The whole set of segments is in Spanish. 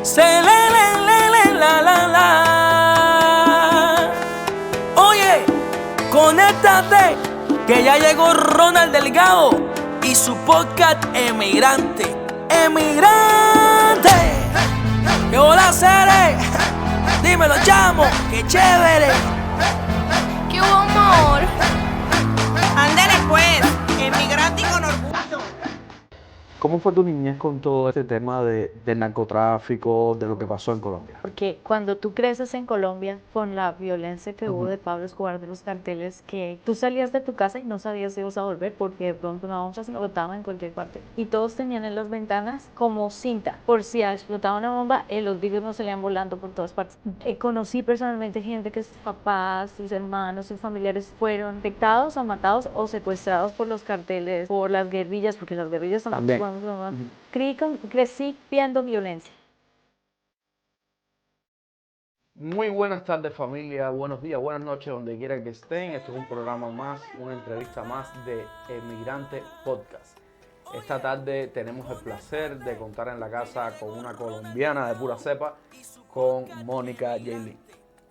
Se le la la la. Oye, conéctate, que ya llegó Ronald Delgado y su podcast Emigrante. ¡Emigrante! ¡Qué hola, Cere! Dímelo, chamo, qué chévere. ¡Qué hubo, amor! Ándale pues, emigrante y con orgullo. ¿Cómo fue tu niñez con todo este tema del narcotráfico, de lo que pasó en Colombia? Porque cuando tú creces en Colombia con la violencia que hubo de Pablo Escobar, de los carteles, que tú salías de tu casa y no sabías si ibas a volver porque de pronto una bomba se explotaba en cualquier parte. Y todos tenían en las ventanas como cinta, por si explotaba una bomba, los vidrios no salían volando por todas partes. Conocí personalmente gente que sus papás, sus hermanos, sus familiares fueron afectados o matados o secuestrados por los carteles, por las guerrillas, porque las guerrillas son También. Crecí viendo violencia. Muy buenas tardes, familia, buenos días, buenas noches, donde quiera que estén. Esto es un programa más, una entrevista más de Emigrante Podcast. Esta tarde tenemos el placer de contar en la casa con una colombiana de pura cepa, con Mónica Yailin.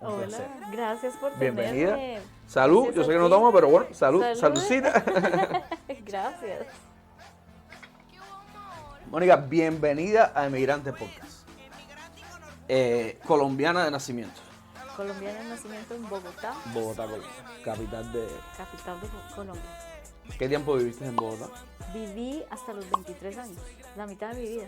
Un Hola, placer. gracias por Bienvenida. tenerme. Salud, Gracias yo sé a que no ti. tomo, pero bueno, salud, Salud. saludcita. Gracias. Mónica, bienvenida a Emigrante Podcast. Colombiana de nacimiento. Colombiana de nacimiento en Bogotá, Bogotá, Colombia, capital de... capital de Colombia. ¿Qué tiempo viviste en Bogotá? Viví hasta los 23 años, la mitad de mi vida.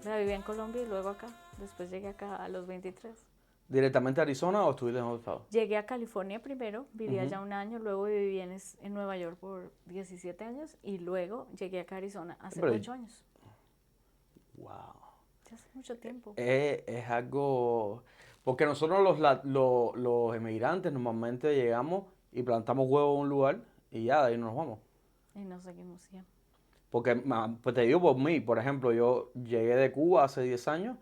La viví en Colombia y luego acá. Después llegué acá a los 23. ¿Directamente a Arizona o estuviste en otro estado? Llegué a California primero, viví allá un año, luego viví en Nueva York por 17 años y luego llegué acá a Arizona hace Pero- 8 años. Wow. Ya hace mucho tiempo. Es algo... Porque nosotros los emigrantes normalmente llegamos y plantamos huevos en un lugar y ya de ahí nos vamos. Y nos seguimos ya. Porque, pues te digo por mí, por ejemplo, yo llegué de Cuba hace 10 años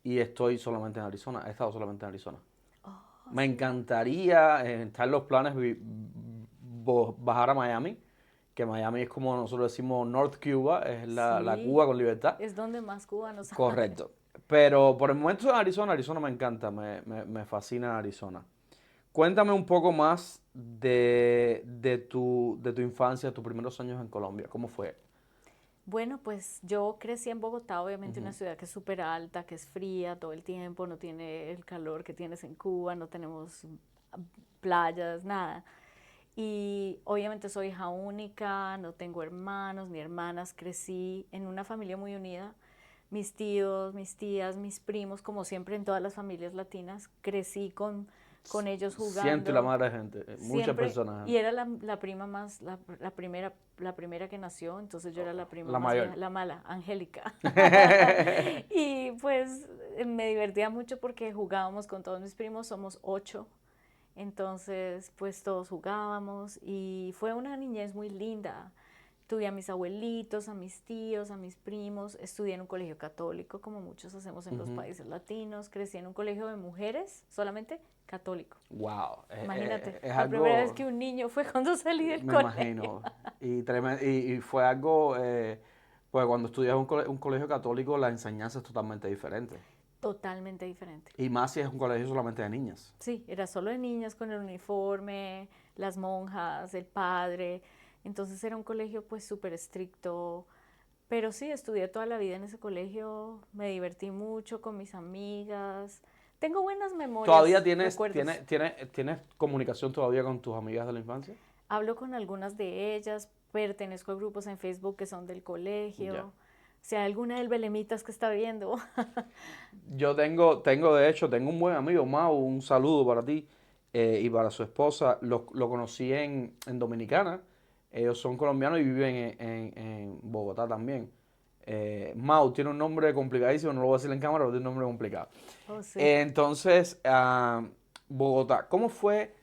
y estoy solamente en Arizona, he estado solamente en Arizona. Me encantaría estar en los planes bajar a Miami, que Miami es como nosotros decimos North Cuba, es la Sí. Cuba con libertad. Es donde más cubanos hay. Correcto. Pero por el momento en Arizona me encanta, me fascina Arizona. Cuéntame un poco más de tu infancia, tus primeros años en Colombia. ¿Cómo fue? Bueno, pues yo crecí en Bogotá, obviamente una ciudad que es súper alta, que es fría todo el tiempo, no tiene el calor que tienes en Cuba, no tenemos playas, nada. Y obviamente soy hija única, no tengo hermanos ni hermanas, crecí en una familia muy unida. Mis tíos, mis tías, mis primos, como siempre en todas las familias latinas, crecí con ellos jugando. Siento la madre de gente, muchas Siempre, personas. y era la prima más, la primera que nació, entonces yo era la prima La más mayor. vieja, la mala, Angélica. Y pues me divertía mucho porque jugábamos con todos mis primos, somos 8, entonces pues todos jugábamos y fue una niñez muy linda. Tuve a mis abuelitos, a mis tíos, a mis primos, estudié en un colegio católico, como muchos hacemos en los países latinos, crecí en un colegio de mujeres, solamente católico. Wow. Imagínate, Es la primera algo- vez que un niño fue cuando salí del Me colegio. imagino. Y fue algo, pues cuando estudias un colegio católico, la enseñanza es totalmente diferente. Totalmente diferente. Y más si es un colegio solamente de niñas. Sí, era solo de niñas con el uniforme, las monjas, el padre. Entonces era un colegio pues súper estricto. Pero sí, estudié toda la vida en ese colegio, me divertí mucho con mis amigas. Tengo buenas memorias. ¿Todavía tienes comunicación todavía con tus amigas de la infancia? Hablo con algunas de ellas, pertenezco a grupos en Facebook que son del colegio. Ya. Si hay alguna del Belemitas que está viendo. Yo tengo un buen amigo, Mau, un saludo para ti y para su esposa. Lo conocí en Dominicana. Ellos son colombianos y viven en Bogotá también. Mau tiene un nombre complicadísimo, no lo voy a decir en cámara, pero tiene un nombre complicado. Oh, sí. Entonces, Bogotá, ¿cómo fue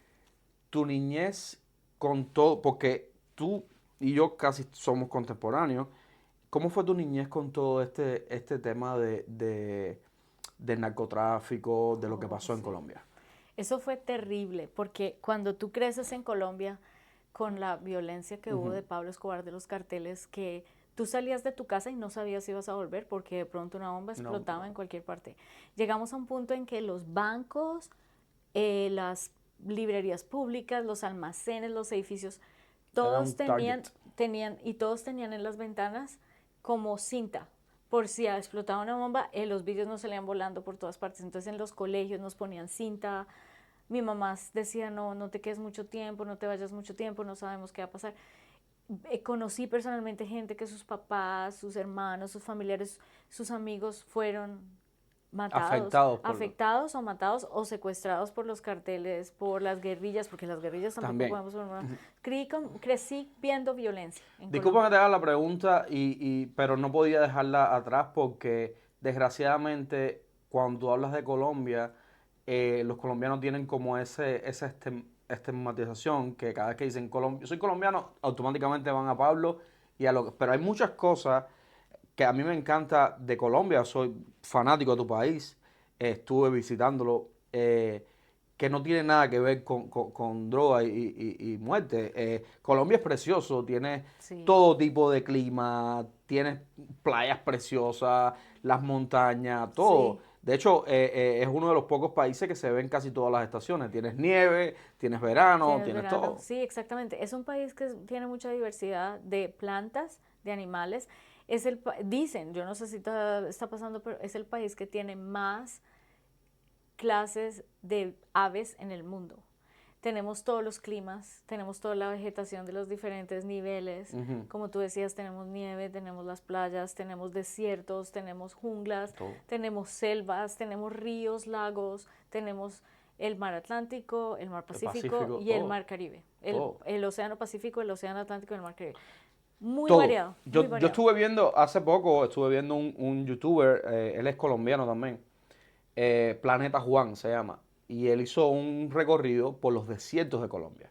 tu niñez con todo? Porque tú y yo casi somos contemporáneos. ¿Cómo fue tu niñez con todo este tema del narcotráfico, de lo que pasó en Colombia? Eso fue terrible, porque cuando tú creces en Colombia con la violencia que hubo de Pablo Escobar, de los carteles, que Tú salías de tu casa y no sabías si ibas a volver porque de pronto una bomba explotaba en cualquier parte. Llegamos a un punto en que los bancos, las librerías públicas, los almacenes, los edificios, todos todos tenían en las ventanas como cinta. Por si explotaba una bomba, los vidrios no salían volando por todas partes. Entonces en los colegios nos ponían cinta. Mi mamá decía, no te quedes mucho tiempo, no te vayas mucho tiempo, no sabemos qué va a pasar. Conocí personalmente gente que sus papás, sus hermanos, sus familiares, sus amigos fueron afectados o matados o secuestrados por los carteles, por las guerrillas, porque las guerrillas tampoco podemos formar. Crecí viendo violencia. Disculpa que te haga la pregunta, pero no podía dejarla atrás porque desgraciadamente cuando tú hablas de Colombia, los colombianos tienen como esa estigmatización que cada vez que dicen Colombia, yo soy colombiano, automáticamente van a Pablo pero hay muchas cosas que a mí me encanta de Colombia, soy fanático de tu país, estuve visitándolo, que no tiene nada que ver con droga y muerte. Colombia es precioso, tiene todo tipo de clima, tiene playas preciosas, las montañas, todo. Sí. De hecho, es uno de los pocos países que se ven casi todas las estaciones. Tienes nieve, tienes verano, tienes todo. Sí, exactamente. Es un país que tiene mucha diversidad de plantas, de animales. Dicen, yo no sé si está pasando, pero es el país que tiene más clases de aves en el mundo. Tenemos todos los climas, tenemos toda la vegetación de los diferentes niveles. Como tú decías, tenemos nieve, tenemos las playas, tenemos desiertos, tenemos junglas, tenemos selvas, tenemos ríos, lagos, tenemos el mar Atlántico, el mar Pacífico y el mar Caribe. El océano Pacífico, el océano Atlántico y el mar Caribe. Muy variado. Yo estuve viendo, hace poco, un youtuber, él es colombiano también, Planeta Juan se llama, y él hizo un recorrido por los desiertos de Colombia.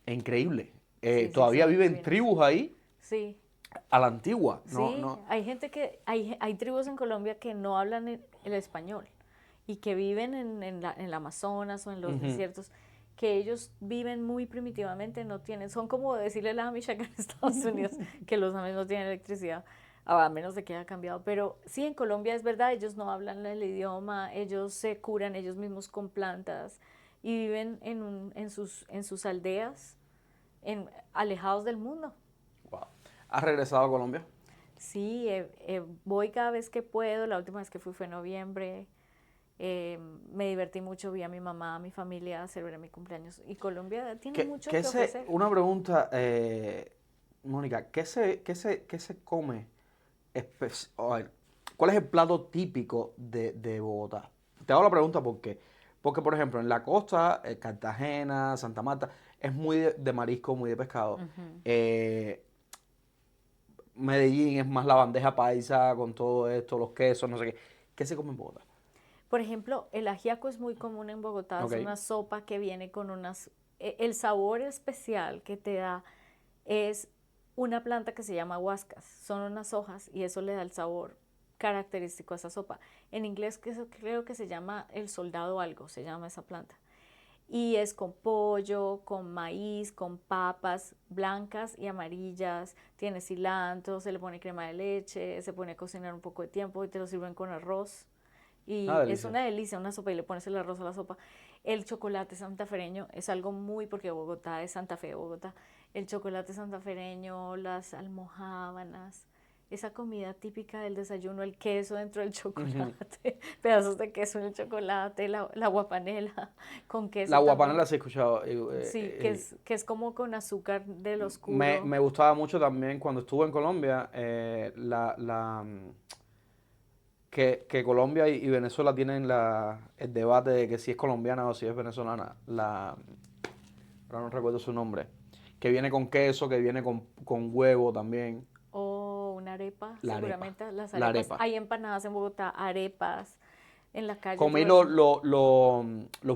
Increíble. Todavía viven tribus ahí. Sí. A la antigua. Hay gente hay tribus en Colombia que no hablan el español y que viven en el Amazonas o en los desiertos, que ellos viven muy primitivamente, son como decirle la Amish acá en Estados Unidos, que los Amish no tienen electricidad, a menos de que haya cambiado. Pero sí, en Colombia es verdad, ellos no hablan el idioma, ellos se curan ellos mismos con plantas y viven en sus aldeas, alejados del mundo. Wow. ¿Has regresado a Colombia? Sí, voy cada vez que puedo. La última vez que fui fue en noviembre. Me divertí mucho, vi a mi mamá, a mi familia celebrar mi cumpleaños. Y Colombia tiene mucho que ofrecer. Una pregunta, Mónica, ¿qué se come? ¿Cuál es el plato típico de Bogotá? Te hago la pregunta porque, por ejemplo, en la costa, Cartagena, Santa Marta, es muy de marisco, muy de pescado. Medellín es más la bandeja paisa con todo esto, los quesos, no sé qué. ¿Qué se come en Bogotá? Por ejemplo, el ajiaco es muy común en Bogotá. Es una sopa que viene con el sabor especial que te da es una planta que se llama huascas. Son unas hojas y eso le da el sabor característico a esa sopa. En inglés creo que se llama el soldado algo, se llama esa planta. Y es con pollo, con maíz, con papas blancas y amarillas, tiene cilantro, se le pone crema de leche, se pone a cocinar un poco de tiempo y te lo sirven con arroz. Y es una delicia, una sopa, y le pones el arroz a la sopa. El chocolate santafereño es algo porque Bogotá es Santa Fe de Bogotá. El chocolate santafereño, las almojábanas, esa comida típica del desayuno, el queso dentro del chocolate, pedazos de queso en el chocolate, la guapanela con queso. La guapanela sí he escuchado. Sí, que es como con azúcar del oscuro. Me gustaba mucho también cuando estuve en Colombia, que Colombia y Venezuela tienen el debate de que si es colombiana o si es venezolana. Ahora no recuerdo su nombre. Que viene con queso, que viene con huevo también. Una arepa, las arepas. Hay empanadas en Bogotá, arepas en la calle. Comí los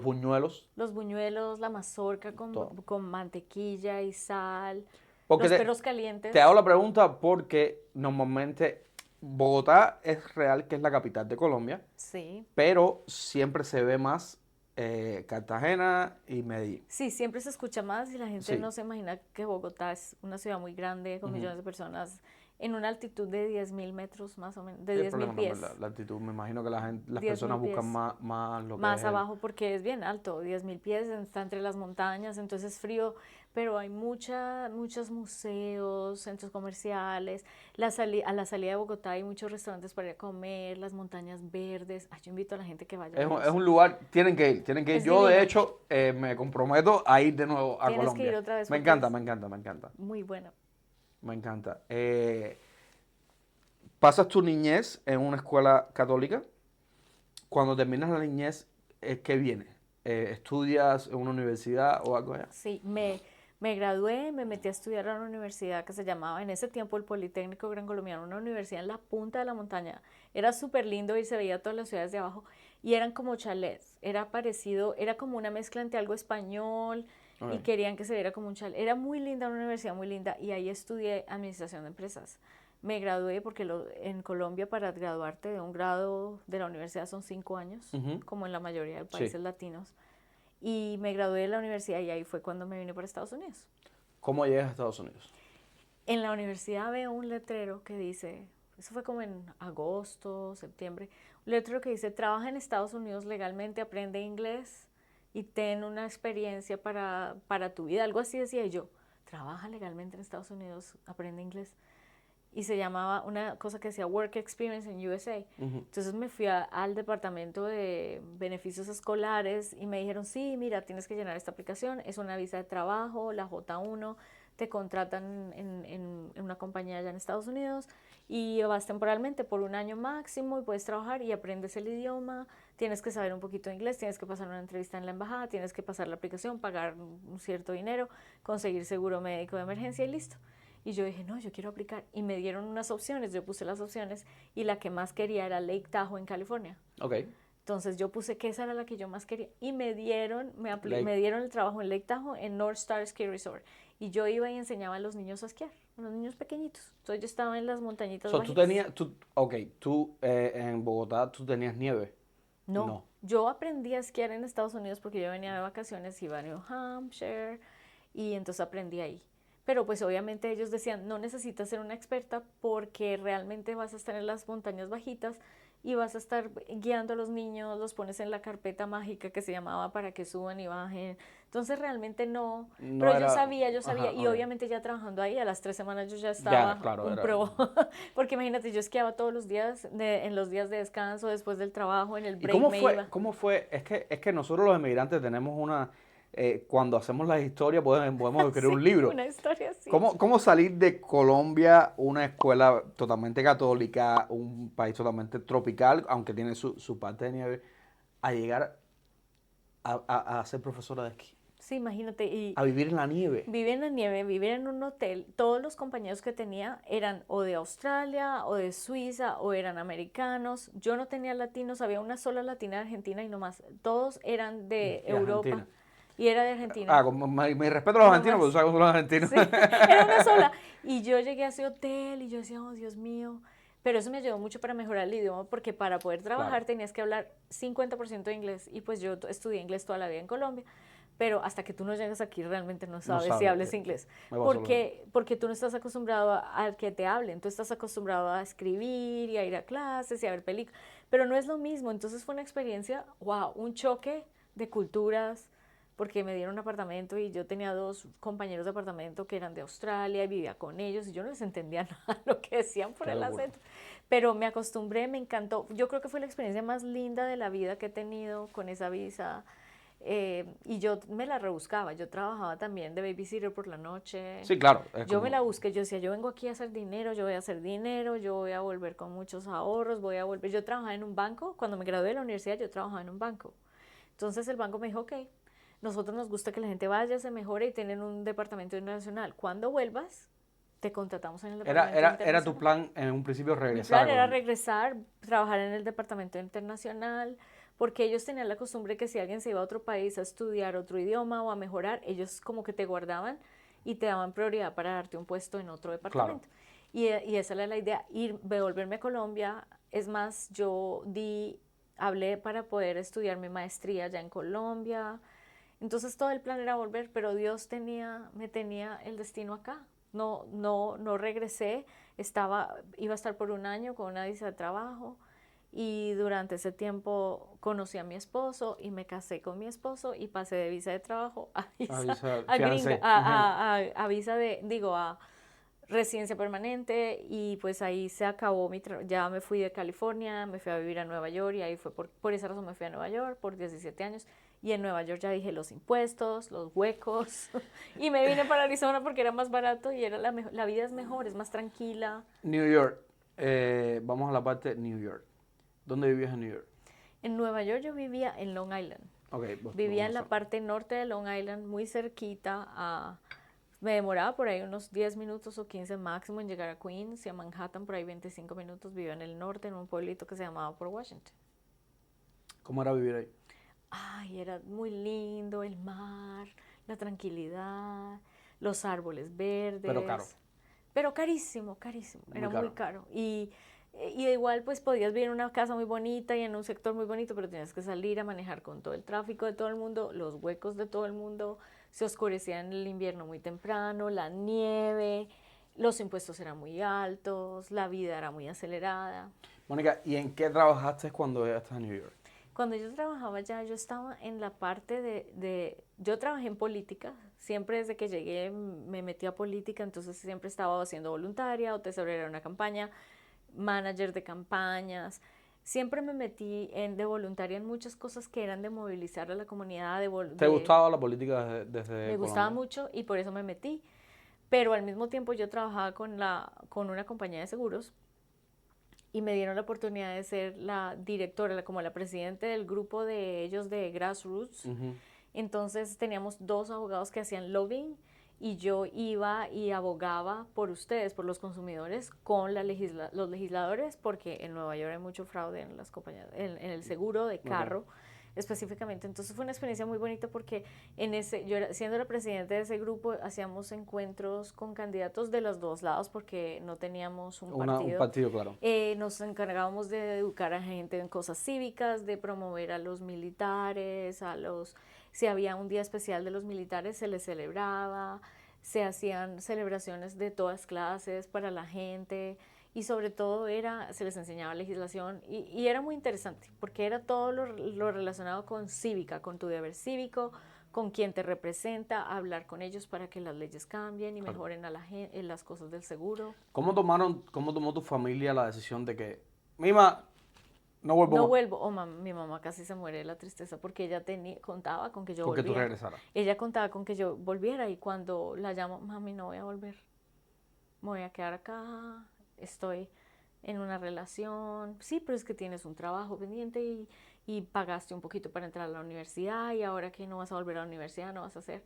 buñuelos. Los buñuelos, la mazorca con mantequilla y sal. Porque los perros calientes. Te hago la pregunta porque normalmente Bogotá es real que es la capital de Colombia. Sí. Pero siempre se ve más Cartagena y Medellín. Sí, siempre se escucha más y la gente Sí. no se imagina que Bogotá es una ciudad muy grande con millones de personas en una altitud de 10.000 metros más o menos, de Sí, el 10.000 problema no es pies. la altitud. Me imagino que las 10.000 personas buscan pies. más lo que Más es el- abajo porque es bien alto, 10.000 pies, está entre las montañas, entonces es frío, pero hay muchos museos, centros comerciales, a la salida de Bogotá hay muchos restaurantes para ir a comer, las montañas verdes. Ay, yo invito a la gente que vaya a Es ver un, es eso. un lugar, tienen que ir. Es Yo, de divino. hecho, me comprometo a ir de nuevo a Tienes que ir Colombia. otra vez Me porque encanta, es me encanta, me encanta, muy bueno. me encanta. Pasas tu niñez en una escuela católica. Cuando terminas la niñez, ¿qué viene? ¿Estudias en una universidad o algo allá? Sí, me gradué, me metí a estudiar a una universidad que se llamaba en ese tiempo el Politécnico Gran Colombiano, una universidad en la punta de la montaña. Era súper lindo y se veía todas las ciudades de abajo y eran como chalets, era parecido, era como una mezcla entre algo español y Ok. querían que se viera como un chalet. Era muy linda, una universidad muy linda y ahí estudié administración de empresas. Me gradué porque en Colombia para graduarte de un grado de la universidad son 5 años, Ujú. como en la mayoría de Sí. países latinos. Y me gradué de la universidad y ahí fue cuando me vine para Estados Unidos. ¿Cómo llegas a Estados Unidos? En la universidad veo un letrero que dice, eso fue como en agosto, septiembre, un letrero que dice, trabaja en Estados Unidos legalmente, aprende inglés y ten una experiencia para tu vida. Algo así decía yo, trabaja legalmente en Estados Unidos, aprende inglés. Y se llamaba una cosa que decía Work Experience in USA. Ujú. Entonces me fui al departamento de beneficios escolares y me dijeron, sí, mira, tienes que llenar esta aplicación, es una visa de trabajo, la J1, te contratan en una compañía allá en Estados Unidos y vas temporalmente por un año máximo y puedes trabajar y aprendes el idioma, tienes que saber un poquito de inglés, tienes que pasar una entrevista en la embajada, tienes que pasar la aplicación, pagar un cierto dinero, conseguir seguro médico de emergencia y listo. Y yo dije, no, yo quiero aplicar. Y me dieron unas opciones, yo puse las opciones y la que más quería era Lake Tahoe en California. Ok. Entonces yo puse que esa era la que yo más quería y me Lake- dieron el trabajo en Lake Tahoe en North Star Ski Resort. Y yo iba y enseñaba a los niños a esquiar, a los niños pequeñitos. Entonces yo estaba en las montañitas So, bajitas. tú en Bogotá, tú tenías nieve. No, No. yo aprendí a esquiar en Estados Unidos porque yo venía de vacaciones, iba a New Hampshire y entonces aprendí ahí. Pero pues obviamente ellos decían, no necesitas ser una experta porque realmente vas a estar en las montañas bajitas y vas a estar guiando a los niños, los pones en la carpeta mágica que se llamaba para que suban y bajen. Entonces realmente no, No pero era... yo sabía, Ajá, y ok. obviamente ya trabajando ahí, a las 3 semanas yo ya Ya, estaba claro, un era... pro, porque imagínate, yo esquiaba todos los días, en los días de descanso, después del trabajo, en el ¿Y break me iba. cómo fue? Es que nosotros los emigrantes tenemos una... cuando hacemos las historias podemos escribir Sí, un libro. una historia así. ¿Cómo salir de Colombia, una escuela totalmente católica, un país totalmente tropical, aunque tiene su parte de nieve, a llegar a ser profesora de esquí? Sí, imagínate, y A vivir en la nieve. vivir en la nieve, vivir en un hotel, todos los compañeros que tenía eran o de Australia o de Suiza o eran americanos. Yo no tenía latinos, había una sola latina de Argentina y no más. Todos eran de Y Europa Argentina. y era de Argentina. Mi respeto a los No argentinos, porque más. tú sabes cómo son los argentinos. Sí, era una sola. Y yo llegué a ese hotel y yo decía, oh Dios mío. Pero eso me ayudó mucho para mejorar el idioma porque para poder trabajar Claro. tenías que hablar 50% de inglés y pues yo estudié inglés toda la vida en Colombia. Pero hasta que tú no llegas aquí realmente no sabes si sabes, hables inglés. me pasó lo Porque tú no estás acostumbrado a que te hablen, tú estás acostumbrado a escribir y a ir a clases y a ver películas, pero no es lo mismo. Entonces fue una experiencia, wow, un choque de culturas, porque me dieron un apartamento y yo tenía 2 compañeros de apartamento que eran de Australia y vivía con ellos y yo no les entendía nada de lo que decían por Qué el locura. acento. Pero me acostumbré, me encantó. Yo creo que fue la experiencia más linda de la vida que he tenido con esa visa. Y yo me la rebuscaba, yo trabajaba también de babysitter por la noche. Sí, claro. Yo me la busqué, yo decía, yo vengo aquí a hacer dinero, yo voy a hacer dinero, yo voy a volver con muchos ahorros, voy a volver. Yo trabajaba en un banco, cuando me gradué de la universidad yo trabajaba en un banco. Entonces el banco me dijo, ok, nosotros nos gusta que la gente vaya, se mejore y tienen un departamento internacional. Cuando vuelvas, te contratamos en el departamento Era tu internacional. plan en un principio Mi regresar a plan era Colombia. regresar, trabajar en el departamento internacional, porque ellos tenían la costumbre que si alguien se iba a otro país a estudiar otro idioma o a mejorar, ellos como que te guardaban y te daban prioridad para darte un puesto en otro departamento. Y esa era la idea, devolverme a Colombia. Es más, yo di hablé para poder estudiar mi maestría allá en Colombia. Entonces todo el plan era volver, pero Dios me tenía el destino acá. No regresé, iba a estar por un año con una visa de trabajo y durante ese tiempo conocí a mi esposo y me casé con mi esposo y pasé de visa de trabajo a Fiancé. a visa a residencia permanente y pues ahí se acabó ya me fui de California, me fui a vivir a Nueva York y ahí fue por esa razón me fui a Nueva York por 17 años y en Nueva York ya dije los impuestos, los huecos y me vine para Arizona porque era más barato y era la vida es mejor, es más tranquila. New York. Vamos a la parte de New York. ¿Dónde vivías en New York? En Nueva York yo vivía en Long Island. Okay, Vivía en la parte norte de Long Island, muy cerquita me demoraba por ahí unos 10 minutos o 15 máximo en llegar a Queens y a Manhattan, por ahí 25 minutos. Vivía en el norte, en un pueblito que se llamaba Port Washington. ¿Cómo era vivir ahí? Ay, era muy lindo, el mar, la tranquilidad, los árboles verdes. Pero caro. Pero carísimo, carísimo, era Muy muy caro. Y de igual pues podías vivir en una casa muy bonita y en un sector muy bonito, pero tenías que salir a manejar con todo el tráfico de todo el mundo, los huecos de todo el mundo, se oscurecía en el invierno muy temprano, la nieve, los impuestos eran muy altos, la vida era muy acelerada. Mónica, ¿y en qué trabajaste cuando llegaste a New York? Cuando yo trabajaba allá, yo estaba en la parte yo trabajé en política, siempre desde que llegué me metí a política, entonces siempre estaba haciendo voluntaria o tesorera de una campaña, manager de campañas, siempre me metí de voluntaria en muchas cosas que eran de movilizar a la comunidad. ¿Te gustaba la política desde Me gustaba mucho y por eso me metí, pero al mismo tiempo yo trabajaba con una compañía de seguros y me dieron la oportunidad de ser la directora, como la presidenta del grupo de ellos de Grassroots. Entonces teníamos 2 abogados que hacían lobbying y yo iba y abogaba por ustedes, por los consumidores, con los legisladores, porque en Nueva York hay mucho fraude en las compañías, en el seguro de carro. Específicamente, entonces fue una experiencia muy bonita porque siendo la presidenta de ese grupo hacíamos encuentros con candidatos de los 2 lados porque no teníamos un partido, claro. Nos encargábamos de educar a gente en cosas cívicas, de promover a los militares, si había un día especial de los militares se les celebraba, se hacían celebraciones de todas clases para la gente. Y sobre todo se les enseñaba legislación y era muy interesante porque era todo lo relacionado con cívica, con tu deber cívico, con quien te representa, hablar con ellos para que las leyes cambien y mejoren a la gente, en las cosas del seguro. ¿Cómo tomó tu familia la decisión de que, Mima, no vuelvo? No vuelvo. Mi mamá casi se muere de la tristeza porque ella contaba con que yo volviera. Porque tú regresaras. Ella contaba con que yo volviera y cuando la llamo, mami, no voy a volver, me voy a quedar acá. Estoy en una relación, sí, pero es que tienes un trabajo pendiente y pagaste un poquito para entrar a la universidad y ahora que no vas a volver a la universidad, no vas a hacer.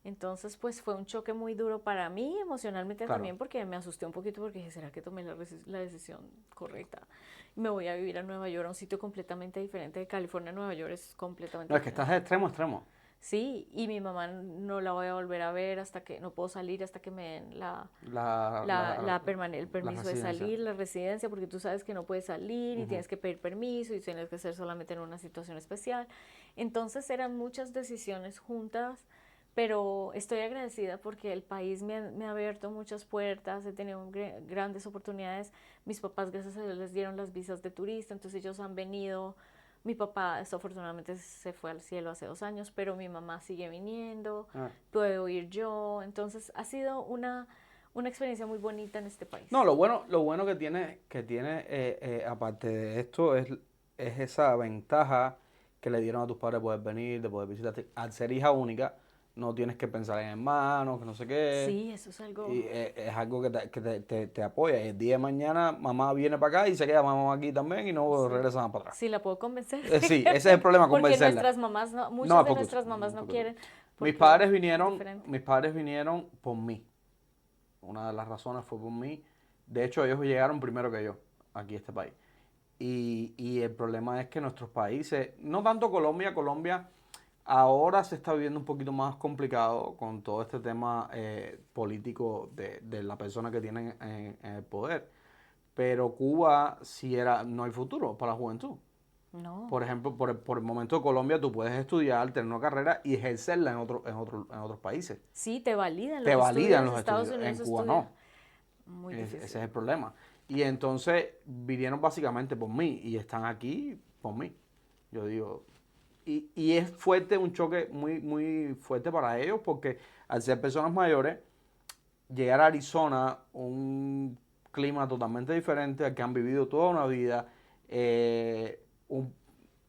Entonces, pues fue un choque muy duro para mí, emocionalmente también, porque me asusté un poquito porque dije, ¿será que tomé la decisión correcta? Me voy a vivir a Nueva York, a un sitio completamente diferente de California. Nueva York es completamente No, es que diferente. estás de extremo a extremo. Sí, y mi mamá no la voy a volver a ver no puedo salir hasta que me den el permiso de salir, la residencia, porque tú sabes que no puedes salir y tienes que pedir permiso y tienes que ser solamente en una situación especial. Entonces eran muchas decisiones juntas, pero estoy agradecida porque el país me ha abierto muchas puertas, he tenido grandes oportunidades. Mis papás, gracias a Dios, les dieron las visas de turista, entonces ellos han venido. Mi papá desafortunadamente se fue al cielo hace 2 años, pero mi mamá sigue viniendo, puedo ir yo. Entonces ha sido una experiencia muy bonita en este país. No, lo bueno que tiene aparte de esto es esa ventaja que le dieron a tus padres de poder venir, de poder visitarte. Al ser hija única, no tienes que pensar en hermanos, que no sé qué. Sí, eso es algo. Y es algo que te apoya. Y el día de mañana mamá viene para acá y se queda mamá aquí también y no regresa más para atrás. Sí, la puedo convencer. Sí, ese es el problema, convencerla. Porque nuestras mamás, muchas de nuestras mamás no quieren. Mis padres vinieron por mí. Una de las razones fue por mí. De hecho, ellos llegaron primero que yo aquí a este país. Y el problema es que nuestros países, no tanto Colombia ahora se está viviendo un poquito más complicado con todo este tema político de la persona que tienen en el poder. Pero Cuba no hay futuro para la juventud. No. Por ejemplo, por el momento de Colombia, tú puedes estudiar, tener una carrera y ejercerla en otros países. Sí, te validan Te los validan estudios. los Estados estudios. Unidos En Cuba estudia. no. Muy Ese difícil. es el problema. Y entonces vinieron básicamente por mí y están aquí por mí. Yo digo, y es fuerte, un choque muy, muy fuerte para ellos porque al ser personas mayores, llegar a Arizona, un clima totalmente diferente al que han vivido toda una vida,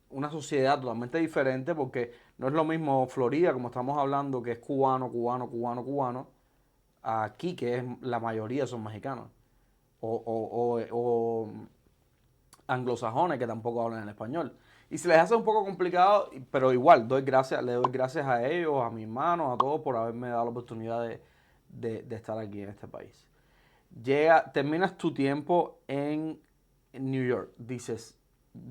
una sociedad totalmente diferente porque no es lo mismo Florida, como estamos hablando, que es cubano, cubano, cubano, cubano, aquí que es la mayoría son mexicanos o anglosajones que tampoco hablan el español. Y se les hace un poco complicado, pero igual le doy gracias a ellos, a mis hermanos, a todos por haberme dado la oportunidad de estar aquí en este país. Terminas tu tiempo en New York, dices,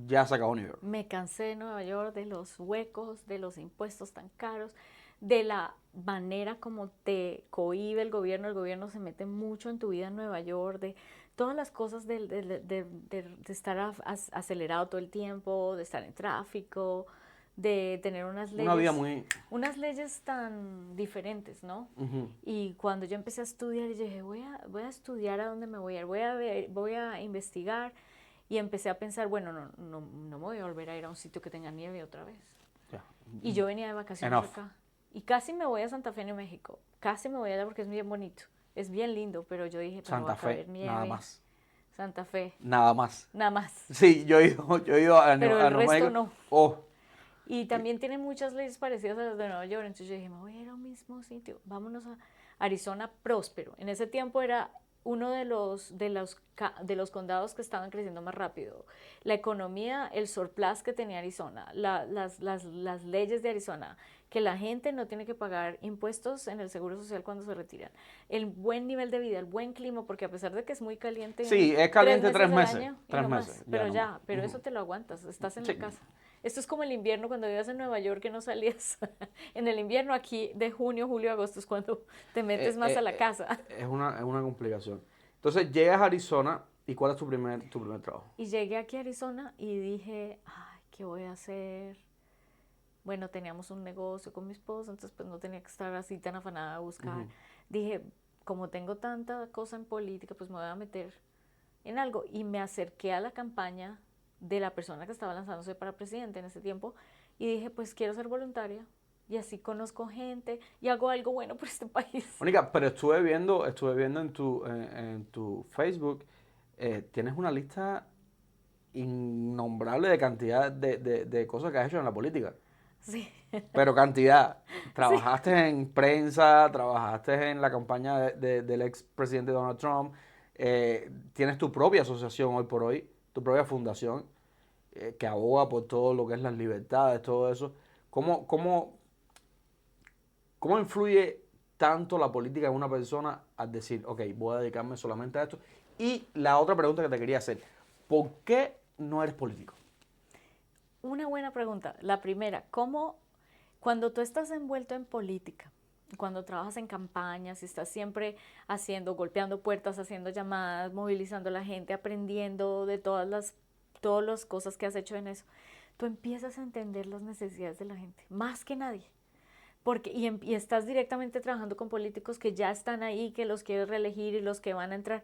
ya se acabó New York. Me cansé de Nueva York, de los huecos, de los impuestos tan caros, de la manera como te cohíbe el gobierno se mete mucho en tu vida en Nueva York, de todas las cosas de estar acelerado todo el tiempo, de estar en tráfico, de tener Una vida muy... unas leyes tan diferentes, ¿no? Ujú. Y cuando yo empecé a estudiar, yo dije, voy a estudiar a dónde me voy a ir, voy a investigar. Y empecé a pensar, bueno, no me voy a volver a ir a un sitio que tenga nieve otra vez. Ya. Y yo venía de vacaciones Enough. acá. Y casi me voy a Santa Fe, New México. Casi me voy allá porque es bien bonito. Es bien lindo, pero yo dije, pero Santa va a caer Fe, nieve. nada más. Santa Fe, Nada más. nada más. Sí, yo he ido a Pero el Nueva resto México. no. Oh, Y también tiene muchas leyes parecidas a las de Nueva York. Entonces yo dije, me voy a ir a un mismo sitio. Vámonos a Arizona próspero. En ese tiempo era uno de los condados que estaban creciendo más rápido. La economía, el surplus que tenía Arizona, las leyes de Arizona, que la gente no tiene que pagar impuestos en el seguro social cuando se retiran, el buen nivel de vida, el buen clima, porque a pesar de que es muy caliente, sí, es caliente 3 al meses. año y 3 no más, meses. pero no ya, más. pero Ujú. eso te lo aguantas, estás en Sí. la casa. Esto es como el invierno cuando vivías en Nueva York que no salías. En el invierno aquí de junio, julio, agosto es cuando te metes más a la casa. Es una complicación. Entonces llegas a Arizona y ¿cuál es tu primer trabajo? Y llegué aquí a Arizona y dije, ay, ¿qué voy a hacer? Bueno, teníamos un negocio con mi esposo, entonces pues no tenía que estar así tan afanada a buscar. Ujú. Dije, como tengo tanta cosa en política, pues me voy a meter en algo. Y me acerqué a la campaña de la persona que estaba lanzándose para presidente en ese tiempo y dije, pues quiero ser voluntaria y así conozco gente y hago algo bueno por este país. Mónica, pero estuve viendo en tu Facebook, tienes una lista innombrable de cantidad de cosas que has hecho en la política. Sí, Pero cantidad. Trabajaste en prensa, trabajaste en la campaña del expresidente Donald Trump, tienes tu propia asociación hoy por hoy, tu propia fundación, que aboga por todo lo que es las libertades, todo eso. ¿Cómo influye tanto la política en una persona al decir, ok, voy a dedicarme solamente a esto? Y la otra pregunta que te quería hacer, ¿por qué no eres político? una buena pregunta. La primera, ¿cómo cuando tú estás envuelto en política, cuando trabajas en campañas y estás siempre golpeando puertas, haciendo llamadas, movilizando a la gente, aprendiendo de todas las cosas que has hecho en eso, tú empiezas a entender las necesidades de la gente, más que nadie? Y estás directamente trabajando con políticos que ya están ahí, que los quieres reelegir y los que van a entrar,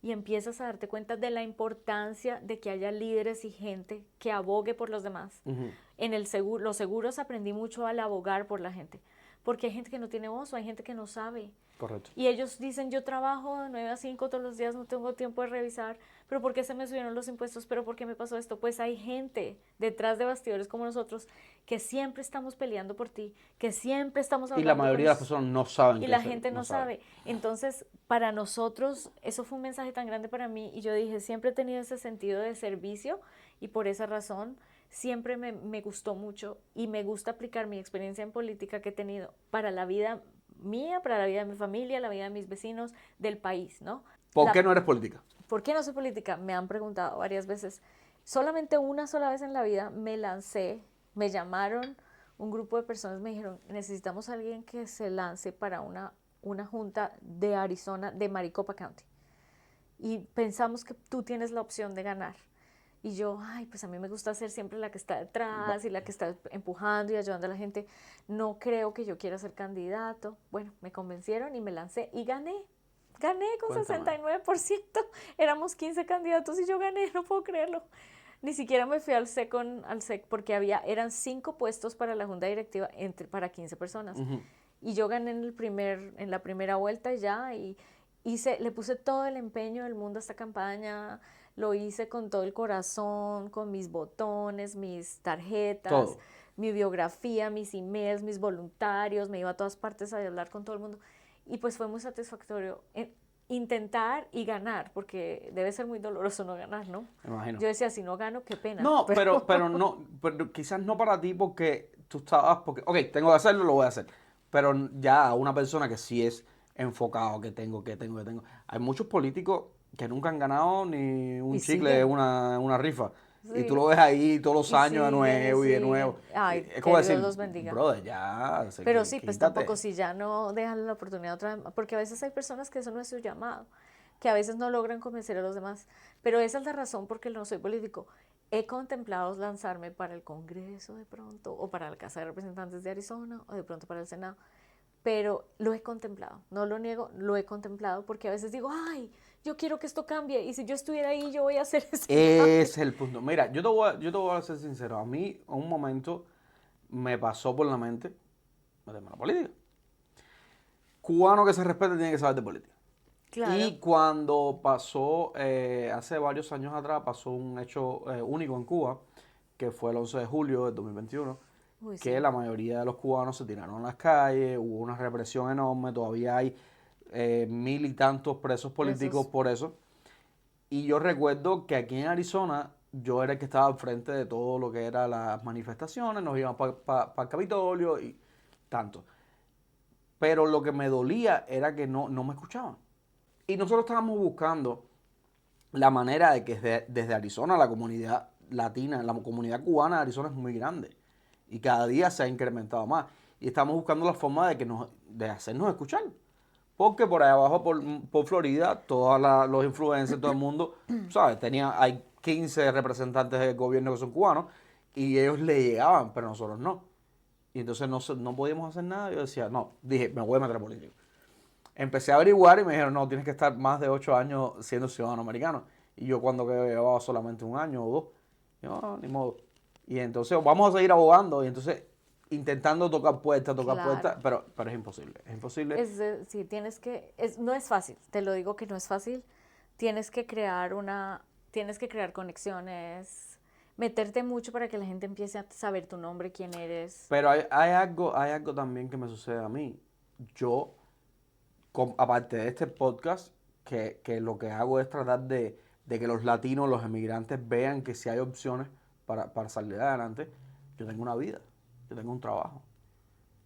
y empiezas a darte cuenta de la importancia de que haya líderes y gente que abogue por los demás. Ujú. En los seguros aprendí mucho al abogar por la gente, porque hay gente que no tiene voz o hay gente que no sabe. Correcto. Y ellos dicen, yo trabajo de 9 a 5 todos los días, no tengo tiempo de revisar, pero ¿por qué se me subieron los impuestos? ¿Pero por qué me pasó esto? Pues hay gente detrás de bastidores como nosotros que siempre estamos peleando por ti, que siempre estamos hablando Y la mayoría de las con personas no saben. y qué la hacer, gente no sabe. Entonces, para nosotros, eso fue un mensaje tan grande para mí y yo dije, siempre he tenido ese sentido de servicio y por esa razón siempre me gustó mucho y me gusta aplicar mi experiencia en política que he tenido para la vida mía, para la vida de mi familia, la vida de mis vecinos, del país, ¿no? ¿Por qué no eres política? ¿Por qué no soy política? Me han preguntado varias veces. Solamente una sola vez en la vida me lancé, me llamaron un grupo de personas, me dijeron, necesitamos a alguien que se lance para una junta de Arizona, de Maricopa County. Y pensamos que tú tienes la opción de ganar. Y yo, ay, pues a mí me gusta ser siempre la que está detrás y la que está empujando y ayudando a la gente. No creo que yo quiera ser candidato. Bueno, me convencieron y me lancé y gané. Gané con Cuéntame. 69%. Éramos 15 candidatos y yo gané, no puedo creerlo. Ni siquiera me fui al SEC porque eran 5 puestos para la junta directiva para 15 personas. Y yo gané en la primera vuelta ya y le puse todo el empeño del mundo a esta campaña, lo hice con todo el corazón, con mis botones, mis tarjetas, Todo. mi biografía, mis emails, mis voluntarios, me iba a todas partes a hablar con todo el mundo. Y pues fue muy satisfactorio intentar y ganar, porque debe ser muy doloroso no ganar, ¿no? Me imagino. Yo decía, si no gano, qué pena. No, pero no, pero quizás no para ti porque tú estabas, porque, ok, tengo que hacerlo, lo voy a hacer. Pero ya a una persona que sí es enfocado, que tengo. Hay muchos políticos que nunca han ganado ni un Y chicle, siguen. una rifa. Y Sí. tú lo ves ahí todos los Y años de siguen, nuevo y de siguen. nuevo. Ay, Es como que decir, Dios los bendiga. brother, ya, Pero sí, pues quítate. tampoco si ya no dejan la oportunidad otra vez, porque a veces hay personas que eso no es su llamado, que a veces no logran convencer a los demás, pero esa es la razón porque no soy político. He contemplado lanzarme para el Congreso de pronto, o para la Casa de Representantes de Arizona, o de pronto para el Senado, pero lo he contemplado, no lo niego, lo he contemplado porque a veces digo, ay, yo quiero que esto cambie, y si yo estuviera ahí, yo voy a hacer ese cambio. Es el punto. Mira, yo te voy a ser sincero. A mí, en un momento, me pasó por la mente meterme en la política. Cubano que se respete tiene que saber de política. Claro. Y cuando pasó, hace varios años atrás, pasó un hecho único en Cuba, que fue el 11 de julio del 2021, Uy, que sí. la mayoría de los cubanos se tiraron a las calles, hubo una represión enorme, todavía hay 1000 y tantos presos políticos por eso. Y yo recuerdo que aquí en Arizona yo era el que estaba al frente de todo lo que eran las manifestaciones, nos íbamos para el Capitolio y tanto. Pero lo que me dolía era que no me escuchaban. Y nosotros estábamos buscando la manera de que desde Arizona la comunidad latina, la comunidad cubana de Arizona es muy grande. Y cada día se ha incrementado más. Y estamos buscando la forma de hacernos escuchar. Porque por ahí abajo, por Florida, todos los influencers, todo el mundo, ¿sabes? Hay 15 representantes del gobierno que son cubanos y ellos le llegaban, pero nosotros no. Y entonces no podíamos hacer nada. Yo decía, no, dije, me voy a meter a político. Empecé a averiguar y me dijeron, no, tienes que estar más de 8 años siendo ciudadano americano. Y yo cuando que llevaba solamente 1 año o 2, yo, no, ni modo. Y entonces vamos a seguir abogando y entonces intentando tocar puertas, Claro. pero es imposible. Es imposible. Sí, no es fácil, te lo digo que no es fácil. Tienes que crear conexiones, meterte mucho para que la gente empiece a saber tu nombre, quién eres. Pero hay algo también que me sucede a mí. Yo, aparte de este podcast, que lo que hago es tratar de que los latinos, los emigrantes vean que si hay opciones para salir adelante, yo tengo una vida, yo tengo un trabajo.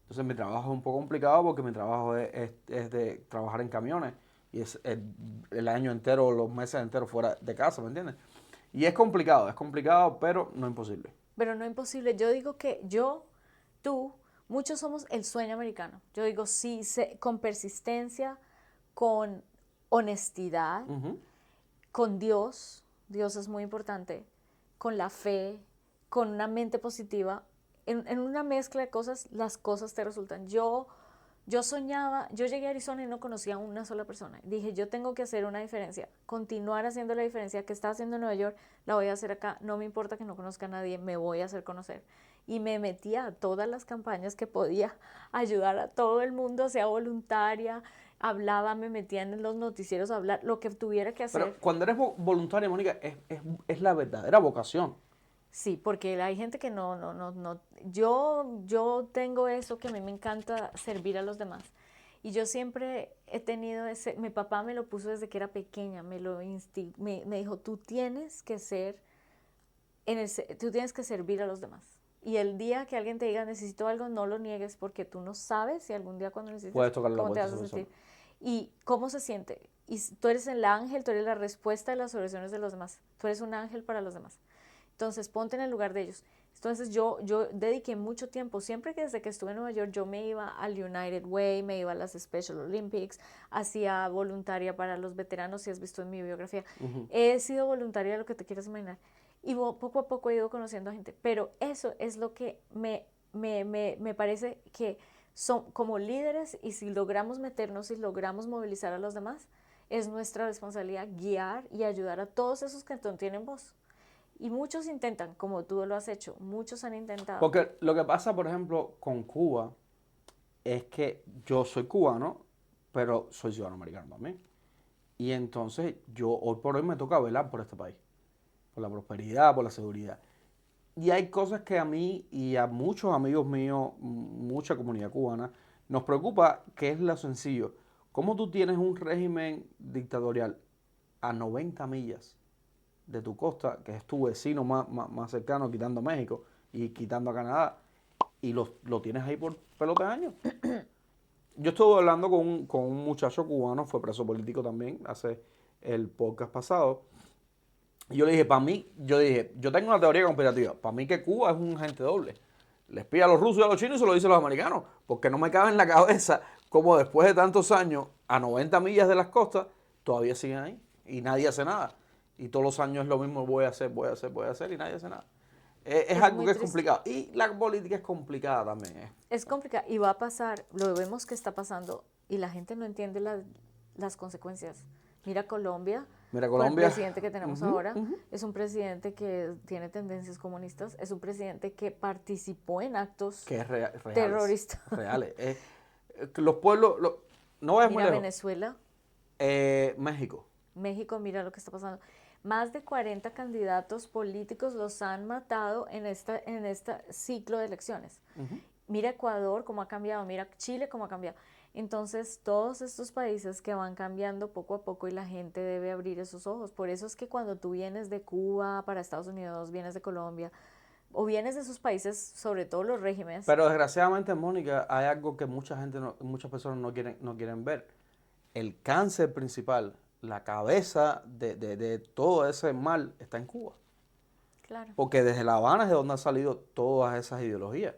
Entonces mi trabajo es un poco complicado porque mi trabajo es de trabajar en camiones y es el año entero, los meses enteros fuera de casa, ¿me entiendes? Y es complicado, pero no imposible. Pero no imposible. Yo digo que tú, muchos somos el sueño americano. Yo digo, sí, con persistencia, con honestidad, con Dios es muy importante, con la fe, con una mente positiva, en una mezcla de cosas, las cosas te resultan. Yo soñaba, yo llegué a Arizona y no conocía a una sola persona. Dije, yo tengo que hacer una diferencia, continuar haciendo la diferencia que estaba haciendo en Nueva York, la voy a hacer acá. No me importa que no conozca a nadie, me voy a hacer conocer. Y me metía a todas las campañas que podía, ayudar a todo el mundo, sea voluntaria, hablaba, me metía en los noticieros a hablar, lo que tuviera que hacer. Pero cuando eres voluntaria, Mónica, es la verdadera vocación. Sí, porque hay gente que no. Yo tengo eso que a mí me encanta servir a los demás. Y yo siempre he tenido mi papá me lo puso desde que era pequeña, me dijo, tú tienes que servir a los demás. Y el día que alguien te diga, necesito algo, no lo niegues porque tú no sabes si algún día cuando necesites, Puedes tocarle la cómo te puerta vas a a esa sentir. persona. Y cómo se siente. Y tú eres el ángel, tú eres la respuesta de las oraciones de los demás. Tú eres un ángel para los demás. Entonces, ponte en el lugar de ellos. Entonces, yo dediqué mucho tiempo, siempre que desde que estuve en Nueva York, yo me iba al United Way, me iba a las Special Olympics, hacía voluntaria para los veteranos, si has visto en mi biografía. He sido voluntaria de lo que te quieras imaginar. Y poco a poco he ido conociendo a gente, pero eso es lo que me parece que son como líderes, y si logramos meternos y logramos movilizar a los demás, es nuestra responsabilidad guiar y ayudar a todos esos que no tienen voz. Y muchos intentan, como tú lo has hecho, muchos han intentado. Porque lo que pasa, por ejemplo, con Cuba es que yo soy cubano, pero soy ciudadano americano también. Y entonces yo hoy por hoy me toca velar por este país, por la prosperidad, por la seguridad. Y hay cosas que a mí y a muchos amigos míos, mucha comunidad cubana, nos preocupa, que es lo sencillo. ¿Cómo tú tienes un régimen dictatorial a 90 millas de tu costa, que es tu vecino más cercano, quitando a México y quitando a Canadá, y lo tienes ahí por pelota de años? Yo estuve hablando con un muchacho cubano, fue preso político también, hace el podcast pasado. Y yo le dije, yo tengo una teoría conspirativa. Para mí que Cuba es un agente doble. Le espía a los rusos y a los chinos y se lo dice a los americanos. Porque no me cabe en la cabeza cómo después de tantos años, a 90 millas de las costas, todavía siguen ahí. Y nadie hace nada. Y todos los años es lo mismo, voy a hacer, y nadie hace nada. Es algo que es complicado. Y la política es complicada también. Es complicado y va a pasar, lo vemos que está pasando y la gente no entiende las consecuencias. Mira Colombia, con el presidente que tenemos ahora, es un presidente que tiene tendencias comunistas, es un presidente que participó en actos terroristas. Reales. Los pueblos, no es muy Mira lejos. Venezuela. México. México, mira lo que está pasando. Más de 40 candidatos políticos los han matado en este ciclo de elecciones. Mira Ecuador cómo ha cambiado, mira Chile cómo ha cambiado. Entonces, todos estos países que van cambiando poco a poco y la gente debe abrir esos ojos. Por eso es que cuando tú vienes de Cuba para Estados Unidos, vienes de Colombia, o vienes de esos países, sobre todo los regímenes. Pero desgraciadamente, Mónica, hay algo que muchas personas no quieren ver. El cáncer principal, la cabeza de todo ese mal está en Cuba. Claro. Porque desde La Habana es de donde han salido todas esas ideologías